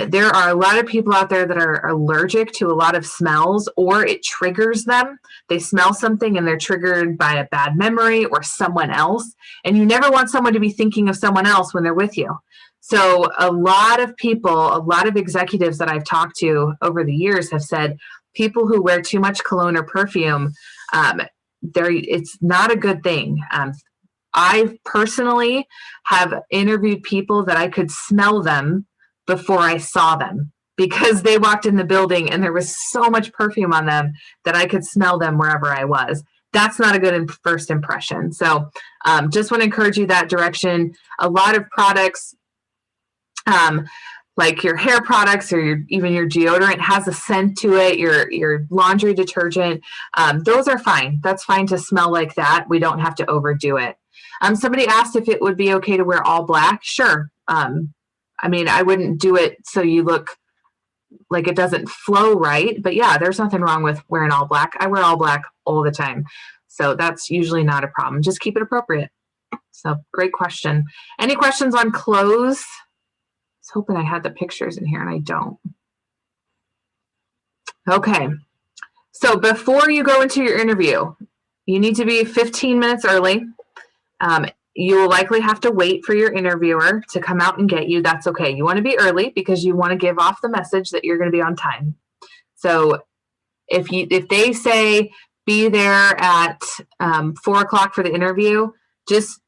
There are a lot of people out there that are allergic to a lot of smells, or it triggers them. They smell something and they're triggered by a bad memory or someone else. And you never want someone to be thinking of someone else when they're with you. So a lot of people, a lot of executives that I've talked to over the years have said people who wear too much cologne or perfume, it's not a good thing. I personally have interviewed people that I could smell them before I saw them, because they walked in the building and there was so much perfume on them that I could smell them wherever I was. That's not a good first impression. So just want to encourage you that direction. A lot of products, like your hair products or even your deodorant has a scent to it, your laundry detergent, those are fine. That's fine to smell like that. We don't have to overdo it. Somebody asked if it would be okay to wear all black. Sure. I mean, I wouldn't do it so you look like it doesn't flow right, but yeah, there's nothing wrong with wearing all black. I wear all black all the time. So that's usually not a problem. Just keep it appropriate. So great question. Any questions on clothes? I was hoping I had the pictures in here and I don't. Okay. So before you go into your interview, you need to be 15 minutes early. You will likely have to wait for your interviewer to come out and get you. That's okay. You want to be early because you want to give off the message that you're going to be on time. So if they say be there at 4 o'clock for the interview, just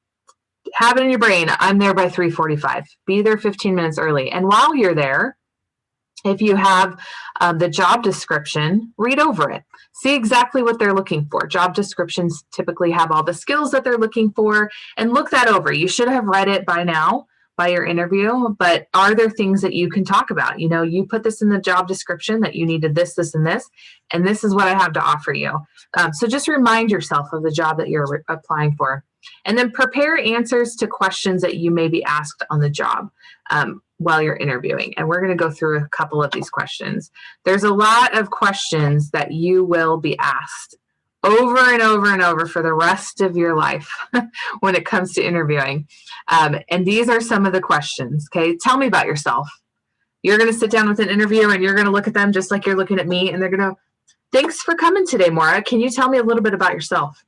have it in your brain. I'm there by 3:45. Be there 15 minutes early. And while you're there, if you have the job description, read over it. See exactly what they're looking for. Job descriptions typically have all the skills that they're looking for, and look that over. You should have read it by now, by your interview, but are there things that you can talk about? You know, you put this in the job description that you needed this, this, and this is what I have to offer you. So just remind yourself of the job that you're applying for. And then prepare answers to questions that you may be asked on the job while you're interviewing. And we're going to go through a couple of these questions. There's a lot of questions that you will be asked over and over and over for the rest of your life when it comes to interviewing. And these are some of the questions. Okay, tell me about yourself. You're going to sit down with an interviewer and you're going to look at them just like you're looking at me, and they're going to, thanks for coming today, Maura. Can you tell me a little bit about yourself?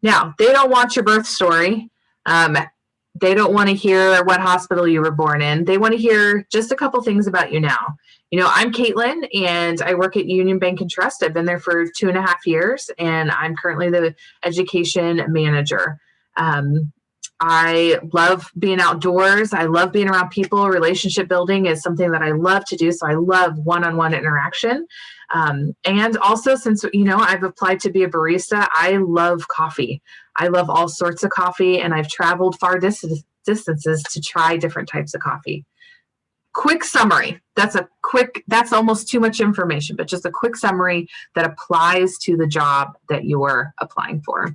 Now, they don't want your birth story. They don't want to hear what hospital you were born in. They want to hear just a couple things about you now. You know, I'm Caitlin, and I work at Union Bank and Trust. I've been there for 2.5 years, and I'm currently the education manager. I love being outdoors. I love being around people. Relationship building is something that I love to do. So I love one-on-one interaction. And also, since, you know, I've applied to be a barista, I love coffee. I love all sorts of coffee, and I've traveled far distances to try different types of coffee. Quick summary. That's almost too much information, but just a quick summary that applies to the job that you're applying for.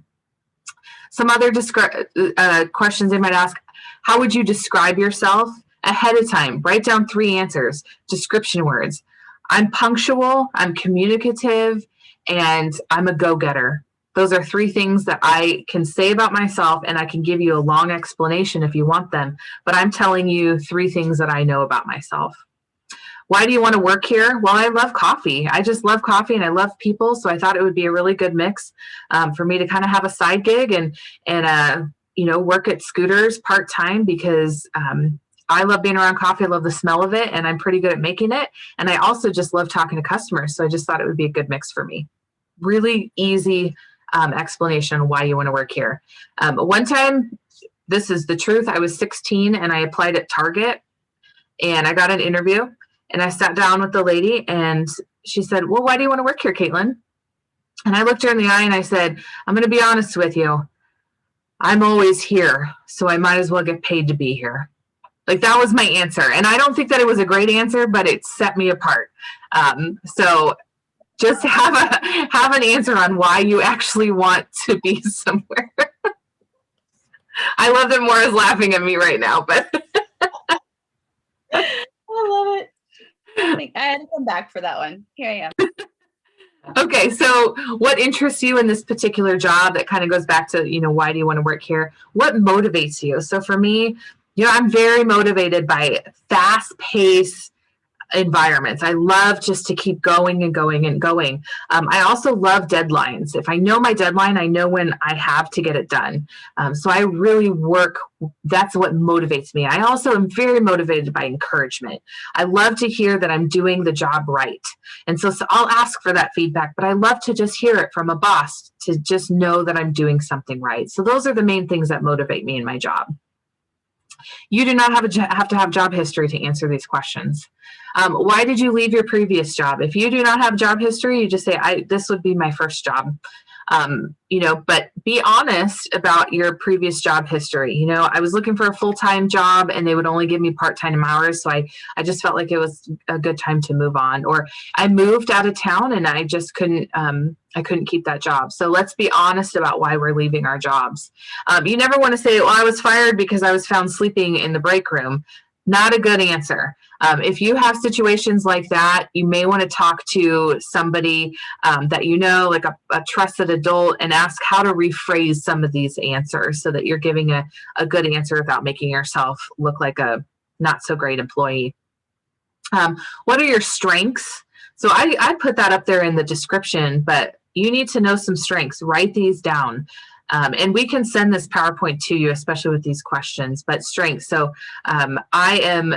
Some other questions they might ask: how would you describe yourself? Ahead of time, write down 3 answers, description words. I'm punctual, I'm communicative, and I'm a go-getter. Those are 3 things that I can say about myself, and I can give you a long explanation if you want them, but I'm telling you 3 things that I know about myself. Why do you want to work here? Well, I love coffee. I just love coffee and I love people, so I thought it would be a really good mix for me to kind of have a side gig and you know, work at Scooters part-time, because I love being around coffee. I love the smell of it, and I'm pretty good at making it. And I also just love talking to customers. So I just thought it would be a good mix for me. Really easy explanation on why you want to work here. One time, this is the truth, I was 16 and I applied at Target, and I got an interview, and I sat down with the lady, and she said, well, why do you want to work here, Caitlin? And I looked her in the eye and I said, I'm going to be honest with you. I'm always here, so I might as well get paid to be here. Like, that was my answer. And I don't think that it was a great answer, but it set me apart. So just have an answer on why you actually want to be somewhere. I love that Maura's laughing at me right now, but I love it. I had to come back for that one. Here I am. Okay, so what interests you in this particular job? That kind of goes back to, you know, why do you want to work here? What motivates you? So for me, you know, I'm very motivated by fast-paced, environments. I love just to keep going and going and going. I also love deadlines. If I know my deadline, I know when I have to get it done. So I really work. That's what motivates me. I also am very motivated by encouragement. I love to hear that I'm doing the job right. And so I'll ask for that feedback, but I love to just hear it from a boss, to just know that I'm doing something right. So those are the main things that motivate me in my job. You do not have to have job history to answer these questions. Why did you leave your previous job? If you do not have job history, you just say, this would be my first job. But be honest about your previous job history. I was looking for a full-time job and they would only give me part-time hours. So I just felt like it was a good time to move on. Or I moved out of town and I just couldn't keep that job. So let's be honest about why we're leaving our jobs. You never want to say, well, I was fired because I was found sleeping in the break room. Not a good answer. If you have situations like that, you may want to talk to somebody that like a trusted adult, and ask how to rephrase some of these answers so that you're giving a good answer without making yourself look like a not so great employee. What are your strengths? So I put that up there in the description, but you need to know some strengths. Write these down. And we can send this PowerPoint to you, especially with these questions, but strengths. So I am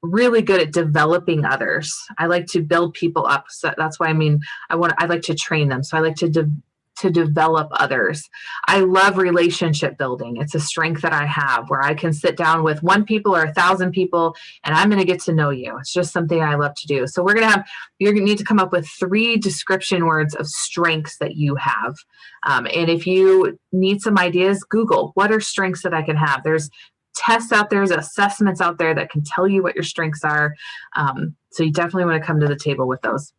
really good at developing others. I like to build people up. So that's why I like to train them. So I like to develop others. I love relationship building. It's a strength that I have, where I can sit down with 1 people or 1,000 people and I'm going to get to know you. It's just something I love to do. So you're going to need to come up with 3 description words of strengths that you have. And if you need some ideas, Google, what are strengths that I can have? There's tests out there, there's assessments out there that can tell you what your strengths are. So you definitely want to come to the table with those.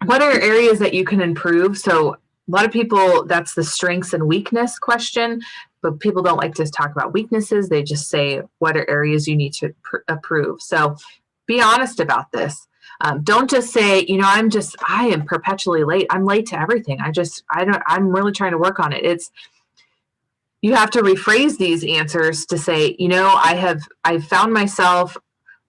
What are areas that you can improve? So a lot of people, that's the strengths and weakness question, but people don't like to talk about weaknesses. They just say, what are areas you need to improve? So be honest about this. Don't just say, I am perpetually late. I'm late to everything. I'm really trying to work on it. You have to rephrase these answers to say, I've found myself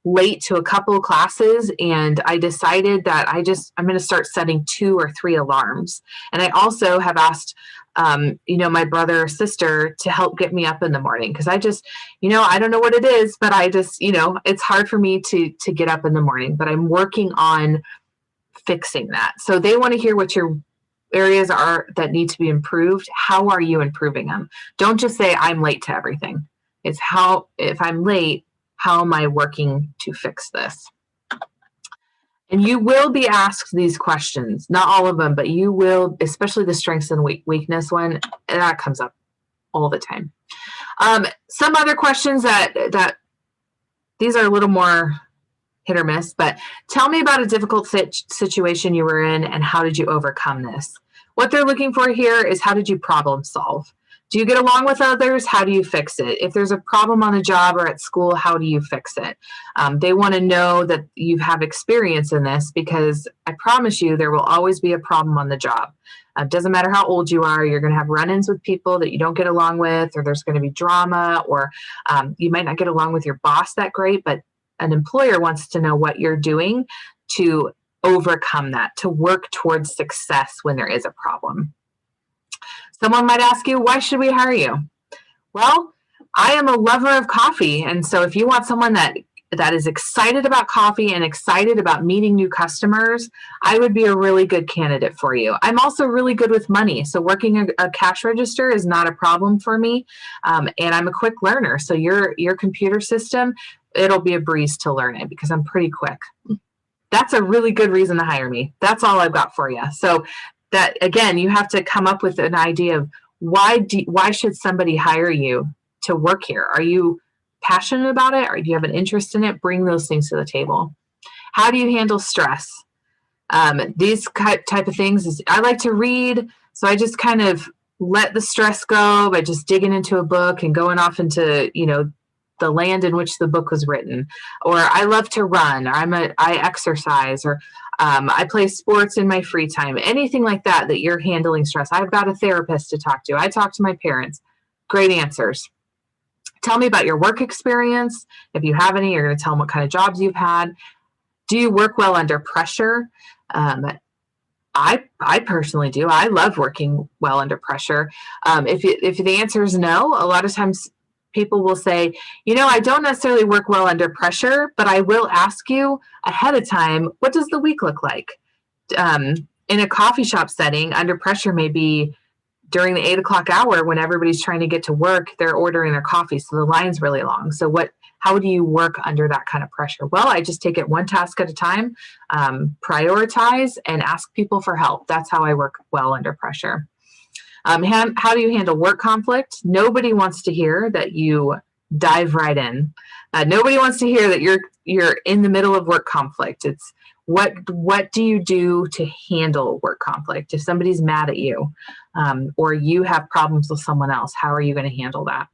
late to a couple of classes and I decided that I'm going to start setting 2 or 3 alarms. And I also have asked, my brother or sister to help get me up in the morning. Because I just, I don't know what it is, but I just, it's hard for me to get up in the morning, but I'm working on fixing that. So they want to hear what your areas are that need to be improved. How are you improving them? Don't just say I'm late to everything. It's if I'm late, how am I working to fix this? And you will be asked these questions, not all of them, but you will, especially the strengths and weakness one, and that comes up all the time. Some other questions that these are a little more hit or miss, but tell me about a difficult situation you were in and how did you overcome this? What they're looking for here is, how did you problem solve? Do you get along with others? How do you fix it? If there's a problem on the job or at school, how do you fix it? They want to know that you have experience in this, because I promise you there will always be a problem on the job. It doesn't matter how old you are, you're going to have run-ins with people that you don't get along with, or there's going to be drama, or you might not get along with your boss that great, but an employer wants to know what you're doing to overcome that, to work towards success when there is a problem. Someone might ask you, why should we hire you? Well, I am a lover of coffee. And so if you want someone that is excited about coffee and excited about meeting new customers, I would be a really good candidate for you. I'm also really good with money. So working a cash register is not a problem for me. And I'm a quick learner. So your computer system, it'll be a breeze to learn it because I'm pretty quick. That's a really good reason to hire me. That's all I've got for you. So that, again, you have to come up with an idea of why should somebody hire you to work here? Are you passionate about it, or do you have an interest in it? Bring those things to the table. How do you handle stress? These type of things is, I like to read, so I just kind of let the stress go by just digging into a book and going off into, the land in which the book was written. Or I love to run, or I exercise, or I play sports in my free time. Anything like that you're handling stress. I've got a therapist to talk to. I talk to my parents. Great answers. Tell me about your work experience. If you have any, you're going to tell them what kind of jobs you've had. Do you work well under pressure? I personally do. I love working well under pressure. If the answer is no, a lot of times people will say, I don't necessarily work well under pressure, but I will ask you ahead of time, what does the week look like? In a coffee shop setting, under pressure may be during the 8 o'clock hour when everybody's trying to get to work, they're ordering their coffee. So the line's really long. So how do you work under that kind of pressure? Well, I just take it one task at a time, prioritize, and ask people for help. That's how I work well under pressure. How do you handle work conflict? Nobody wants to hear that you dive right in. Nobody wants to hear that you're in the middle of work conflict. It's what do you do to handle work conflict? If somebody's mad at you, or you have problems with someone else, how are you going to handle that?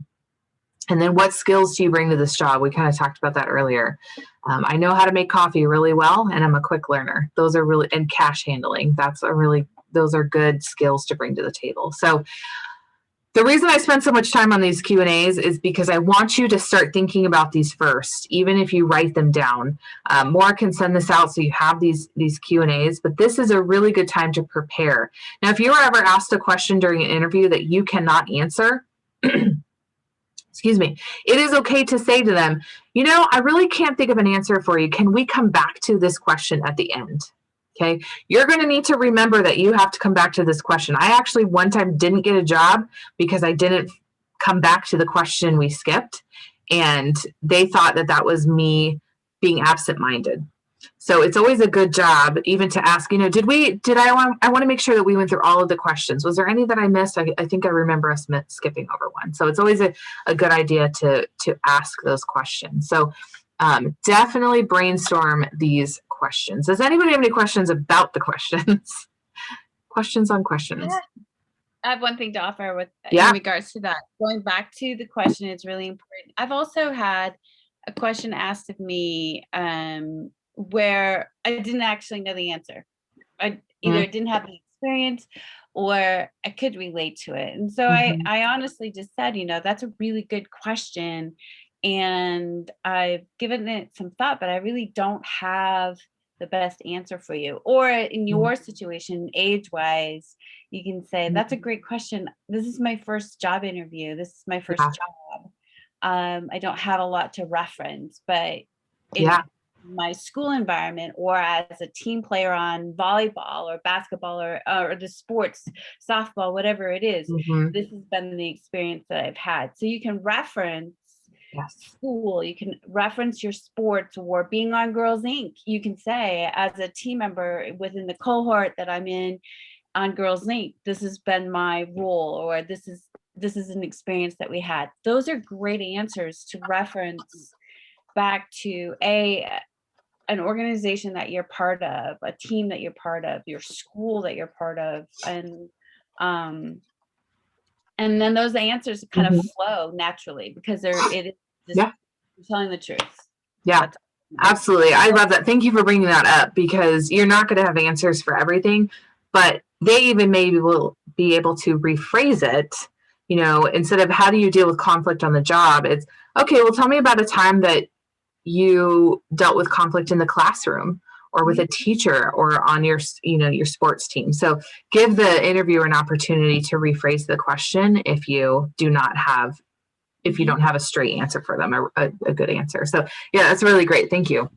And then what skills do you bring to this job? We kind of talked about that earlier. I know how to make coffee really well, and I'm a quick learner. Those are really, and cash handling. Those are good skills to bring to the table. So the reason I spend so much time on these Q&As is because I want you to start thinking about these first, even if you write them down. Maura can send this out so you have these Q&As, but this is a really good time to prepare. Now, if you were ever asked a question during an interview that you cannot answer, excuse me, it is okay to say to them, I really can't think of an answer for you. Can we come back to this question at the end? Okay, you're going to need to remember that you have to come back to this question. I actually one time didn't get a job because I didn't come back to the question we skipped, and they thought that was me being absent-minded. So it's always a good job even to ask, I want to make sure that we went through all of the questions. Was there any that I missed? I think I remember us skipping over one. So it's always a good idea to ask those questions. So definitely brainstorm these questions. Does anybody have any questions about the questions? Questions on questions. I have one thing to offer in regards to that. Going back to the question is really important. I've also had a question asked of me where I didn't actually know the answer. I either didn't have the experience or I could relate to it. And so I honestly just said, that's a really good question. And I've given it some thought, but I really don't have the best answer for you. Or in your situation, age-wise, you can say, that's a great question. This is my first job interview. This is my first job. I don't have a lot to reference, but in my school environment or as a team player on volleyball or basketball or the sports, softball, whatever it is, this has been the experience that I've had. So you can reference school, you can reference your sports or being on Girls Inc. You can say, as a team member within the cohort that I'm in on Girls Inc., this has been my role, or this is an experience that we had. Those are great answers to reference back to an organization that you're part of, a team that you're part of, your school that you're part of, and then those answers kind of flow naturally because it is just telling the truth. Yeah, absolutely. I love that. Thank you for bringing that up, because you're not going to have answers for everything, but they even maybe will be able to rephrase it. Instead of how do you deal with conflict on the job, it's okay, well, tell me about a time that you dealt with conflict in the classroom or with a teacher or on your sports team. So give the interviewer an opportunity to rephrase the question if you don't have a straight answer for them, a good answer. So that's really great. Thank you.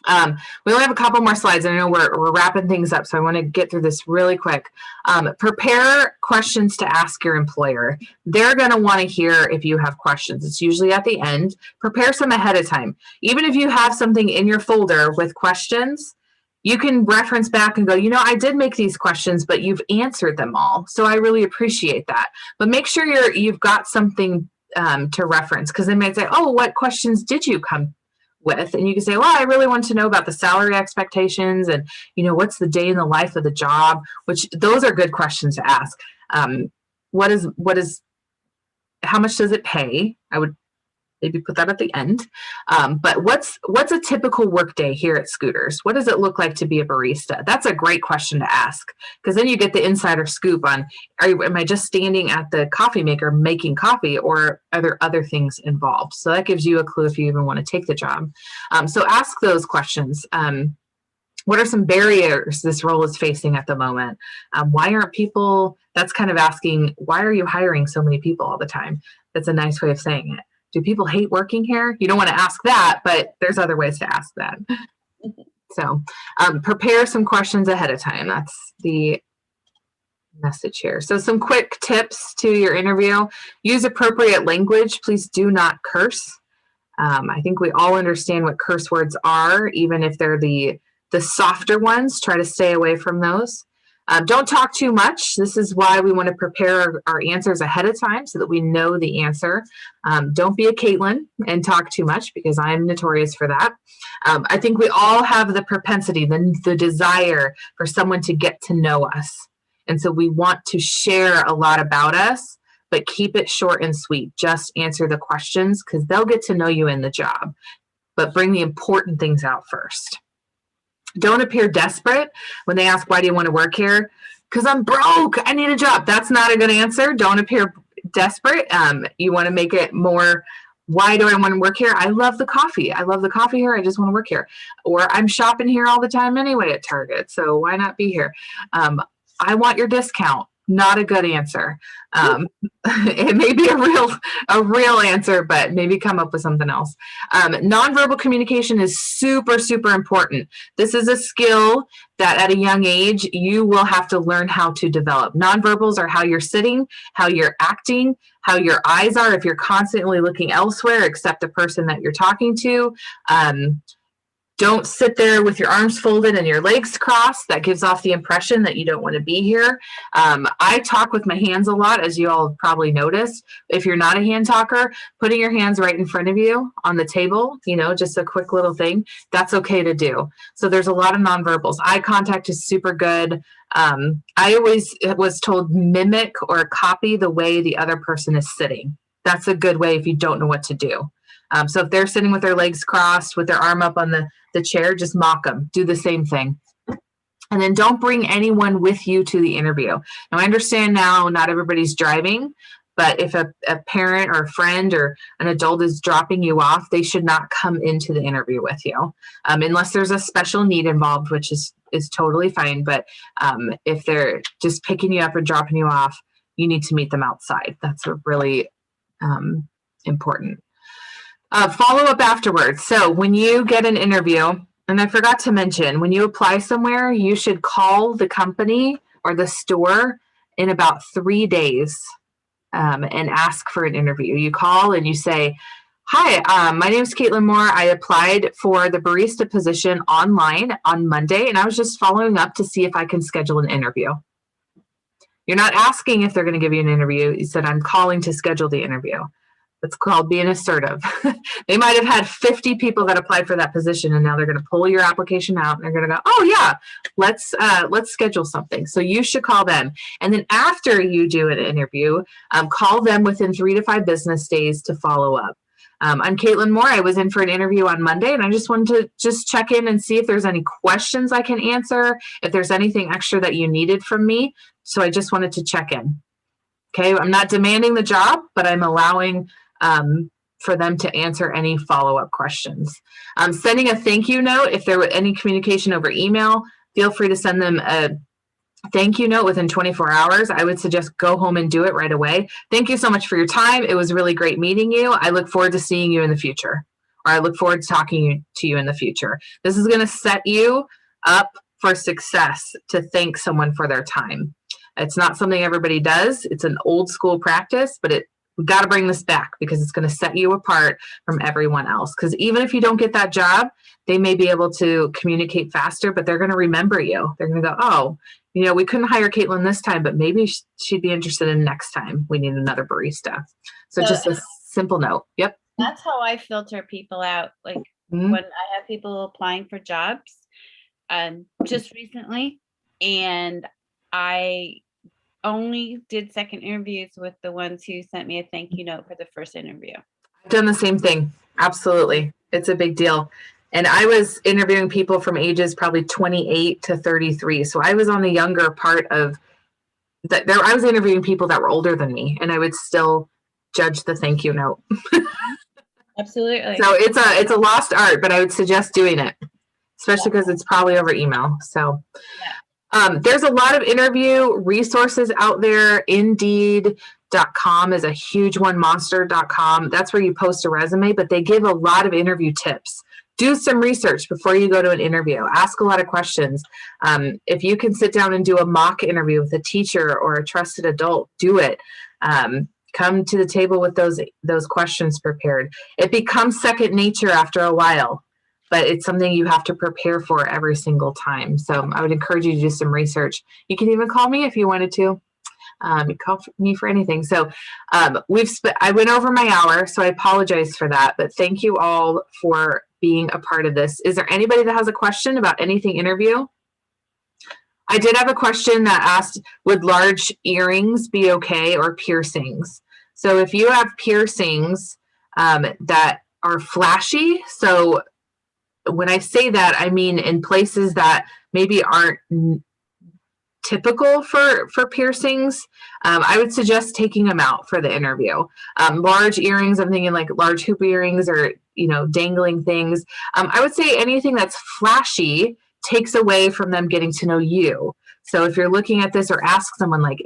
We only have a couple more slides. I know we're wrapping things up, so I want to get through this really quick. Prepare questions to ask your employer. They're going to want to hear if you have questions. It's usually at the end. Prepare some ahead of time. Even if you have something in your folder with questions, you can reference back and go, I did make these questions, but you've answered them all. So I really appreciate that. But make sure you've got something to reference, because they might say, oh, what questions did you come with? And you can say, well, I really want to know about the salary expectations and, what's the day in the life of the job, which those are good questions to ask. How much does it pay? maybe put that at the end. But what's a typical workday here at Scooters? What does it look like to be a barista? That's a great question to ask, because then you get the insider scoop on, am I just standing at the coffee maker making coffee, or are there other things involved? So that gives you a clue if you even want to take the job. So ask those questions. What are some barriers this role is facing at the moment? Why aren't people, that's kind of asking, why are you hiring so many people all the time? That's a nice way of saying it. Do people hate working here? You don't want to ask that, but there's other ways to ask that. So prepare some questions ahead of time. That's the message here. So some quick tips to your interview. Use appropriate language. Please do not curse. I think we all understand what curse words are, even if they're the softer ones. Try to stay away from those. Don't talk too much. This is why we want to prepare our answers ahead of time so that we know the answer. Don't be a Caitlin and talk too much, because I'm notorious for that. I think we all have the propensity, the desire for someone to get to know us. And so we want to share a lot about us, but keep it short and sweet. Just answer the questions, because they'll get to know you in the job, but bring the important things out first. Don't appear desperate when they ask, why do you want to work here? Because I'm broke, I need a job. That's not a good answer. Don't appear desperate. You want to make it more, why do I want to work here? I love the coffee. I love the coffee here. I just want to work here. Or I'm shopping here all the time anyway at Target, so why not be here? I want your discount. Not a good answer. It may be a real answer, but maybe come up with something else. Nonverbal communication is super, super important. This is a skill that at a young age, you will have to learn how to develop. Nonverbals are how you're sitting, how you're acting, how your eyes are if you're constantly looking elsewhere except the person that you're talking to. Don't sit there with your arms folded and your legs crossed. That gives off the impression that you don't want to be here. I talk with my hands a lot, as you all have probably noticed. If you're not a hand talker, putting your hands right in front of you on the table, just a quick little thing, that's okay to do. So there's a lot of nonverbals. Eye contact is super good. I always was told mimic or copy the way the other person is sitting. That's a good way if you don't know what to do. So if they're sitting with their legs crossed with their arm up on the chair, just mock them. Do the same thing. And then don't bring anyone with you to the interview. Now, I understand now not everybody's driving, but if a parent or a friend or an adult is dropping you off, they should not come into the interview with you, unless there's a special need involved, which is totally fine. But if they're just picking you up or dropping you off, you need to meet them outside. That's a really important. Follow up afterwards. So when you get an interview, and I forgot to mention, when you apply somewhere, you should call the company or the store in about 3 days and ask for an interview. You call and you say, hi, my name is Caitlin Moore. I applied for the barista position online on Monday, and I was just following up to see if I can schedule an interview. You're not asking if they're going to give you an interview. You said, I'm calling to schedule the interview. It's called being assertive. They might have had 50 people that applied for that position, and now they're going to pull your application out and they're going to go, oh yeah, let's schedule something. So you should call them. And then after you do an interview, call them within 3 to 5 business days to follow up. I'm Caitlin Moore. I was in for an interview on Monday, and I just wanted to check in and see if there's any questions I can answer, if there's anything extra that you needed from me. So I just wanted to check in. Okay, I'm not demanding the job, but I'm allowing for them to answer any follow-up questions. Sending a thank you note, if there were any communication over email, feel free to send them a thank you note within 24 hours. I would suggest go home and do it right away. Thank you so much for your time. It was really great meeting you. I look forward to seeing you in the future, or I look forward to talking to you in the future. This is going to set you up for success to thank someone for their time. It's not something everybody does. It's an old school practice, but we got to bring this back because it's going to set you apart from everyone else. Because even if you don't get that job, they may be able to communicate faster, but they're going to remember you. They're going to go, oh, we couldn't hire Caitlin this time, but maybe she'd be interested in next time we need another barista. So just a simple note. Yep. That's how I filter people out. Like when I have people applying for jobs just recently, and I only did second interviews with the ones who sent me a thank you note for the first interview. I've done the same thing. Absolutely. It's a big deal. And I was interviewing people from ages probably 28 to 33. So I was on the younger part of that. I was interviewing people that were older than me, and I would still judge the thank you note. Absolutely. So it's a lost art, but I would suggest doing it, especially because it's probably over email. So there's a lot of interview resources out there. Indeed.com is a huge one. Monster.com. That's where you post a resume, but they give a lot of interview tips. Do some research before you go to an interview. Ask a lot of questions. If you can sit down and do a mock interview with a teacher or a trusted adult, do it. Come to the table with those questions prepared. It becomes second nature after a while, but it's something you have to prepare for every single time. So I would encourage you to do some research. You can even call me if you wanted to. You call me for anything. So I went over my hour, so I apologize for that. But thank you all for being a part of this. Is there anybody that has a question about anything interview? I did have a question that asked, would large earrings be okay, or piercings? So if you have piercings that are flashy, so when I say that, I mean in places that maybe aren't typical for piercings, I would suggest taking them out for the interview. Large earrings, I'm thinking like large hoop earrings or, dangling things. I would say anything that's flashy takes away from them getting to know you. So if you're looking at this, or ask someone like,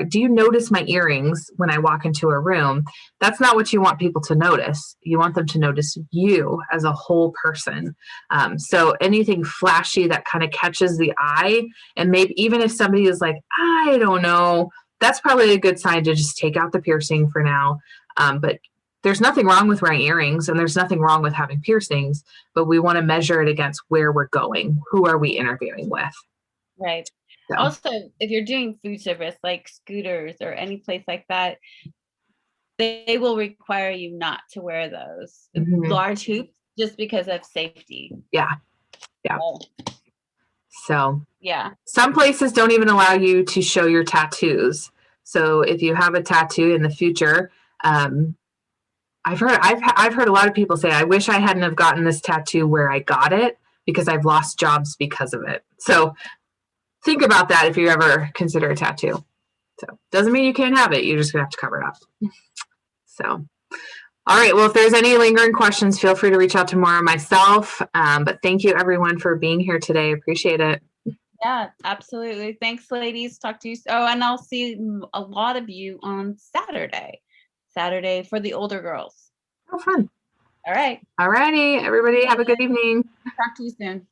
do you notice my earrings when I walk into a room? That's not what you want people to notice. You want them to notice you as a whole person. So anything flashy that kind of catches the eye, and maybe even if somebody is like, I don't know, that's probably a good sign to just take out the piercing for now. But there's nothing wrong with wearing earrings, and there's nothing wrong with having piercings, but we want to measure it against where we're going. Who are we interviewing with? Right. So. Also, if you're doing food service like Scooters or any place like that, they will require you not to wear those large hoops just because of safety. Yeah. So yeah, some places don't even allow you to show your tattoos. So if you have a tattoo in the future, I've heard a lot of people say, I wish I hadn't have gotten this tattoo where I got it, because I've lost jobs because of it. So think about that if you ever consider a tattoo. So doesn't mean you can't have it. You're just gonna have to cover it up. So, all right. Well, if there's any lingering questions, feel free to reach out to Maura or myself. But thank you everyone for being here today. Appreciate it. Yeah, absolutely. Thanks, ladies. Talk to you. Oh, and I'll see a lot of you on Saturday for the older girls. Oh, fun. All right. All righty. Everybody have a good evening. Talk to you soon.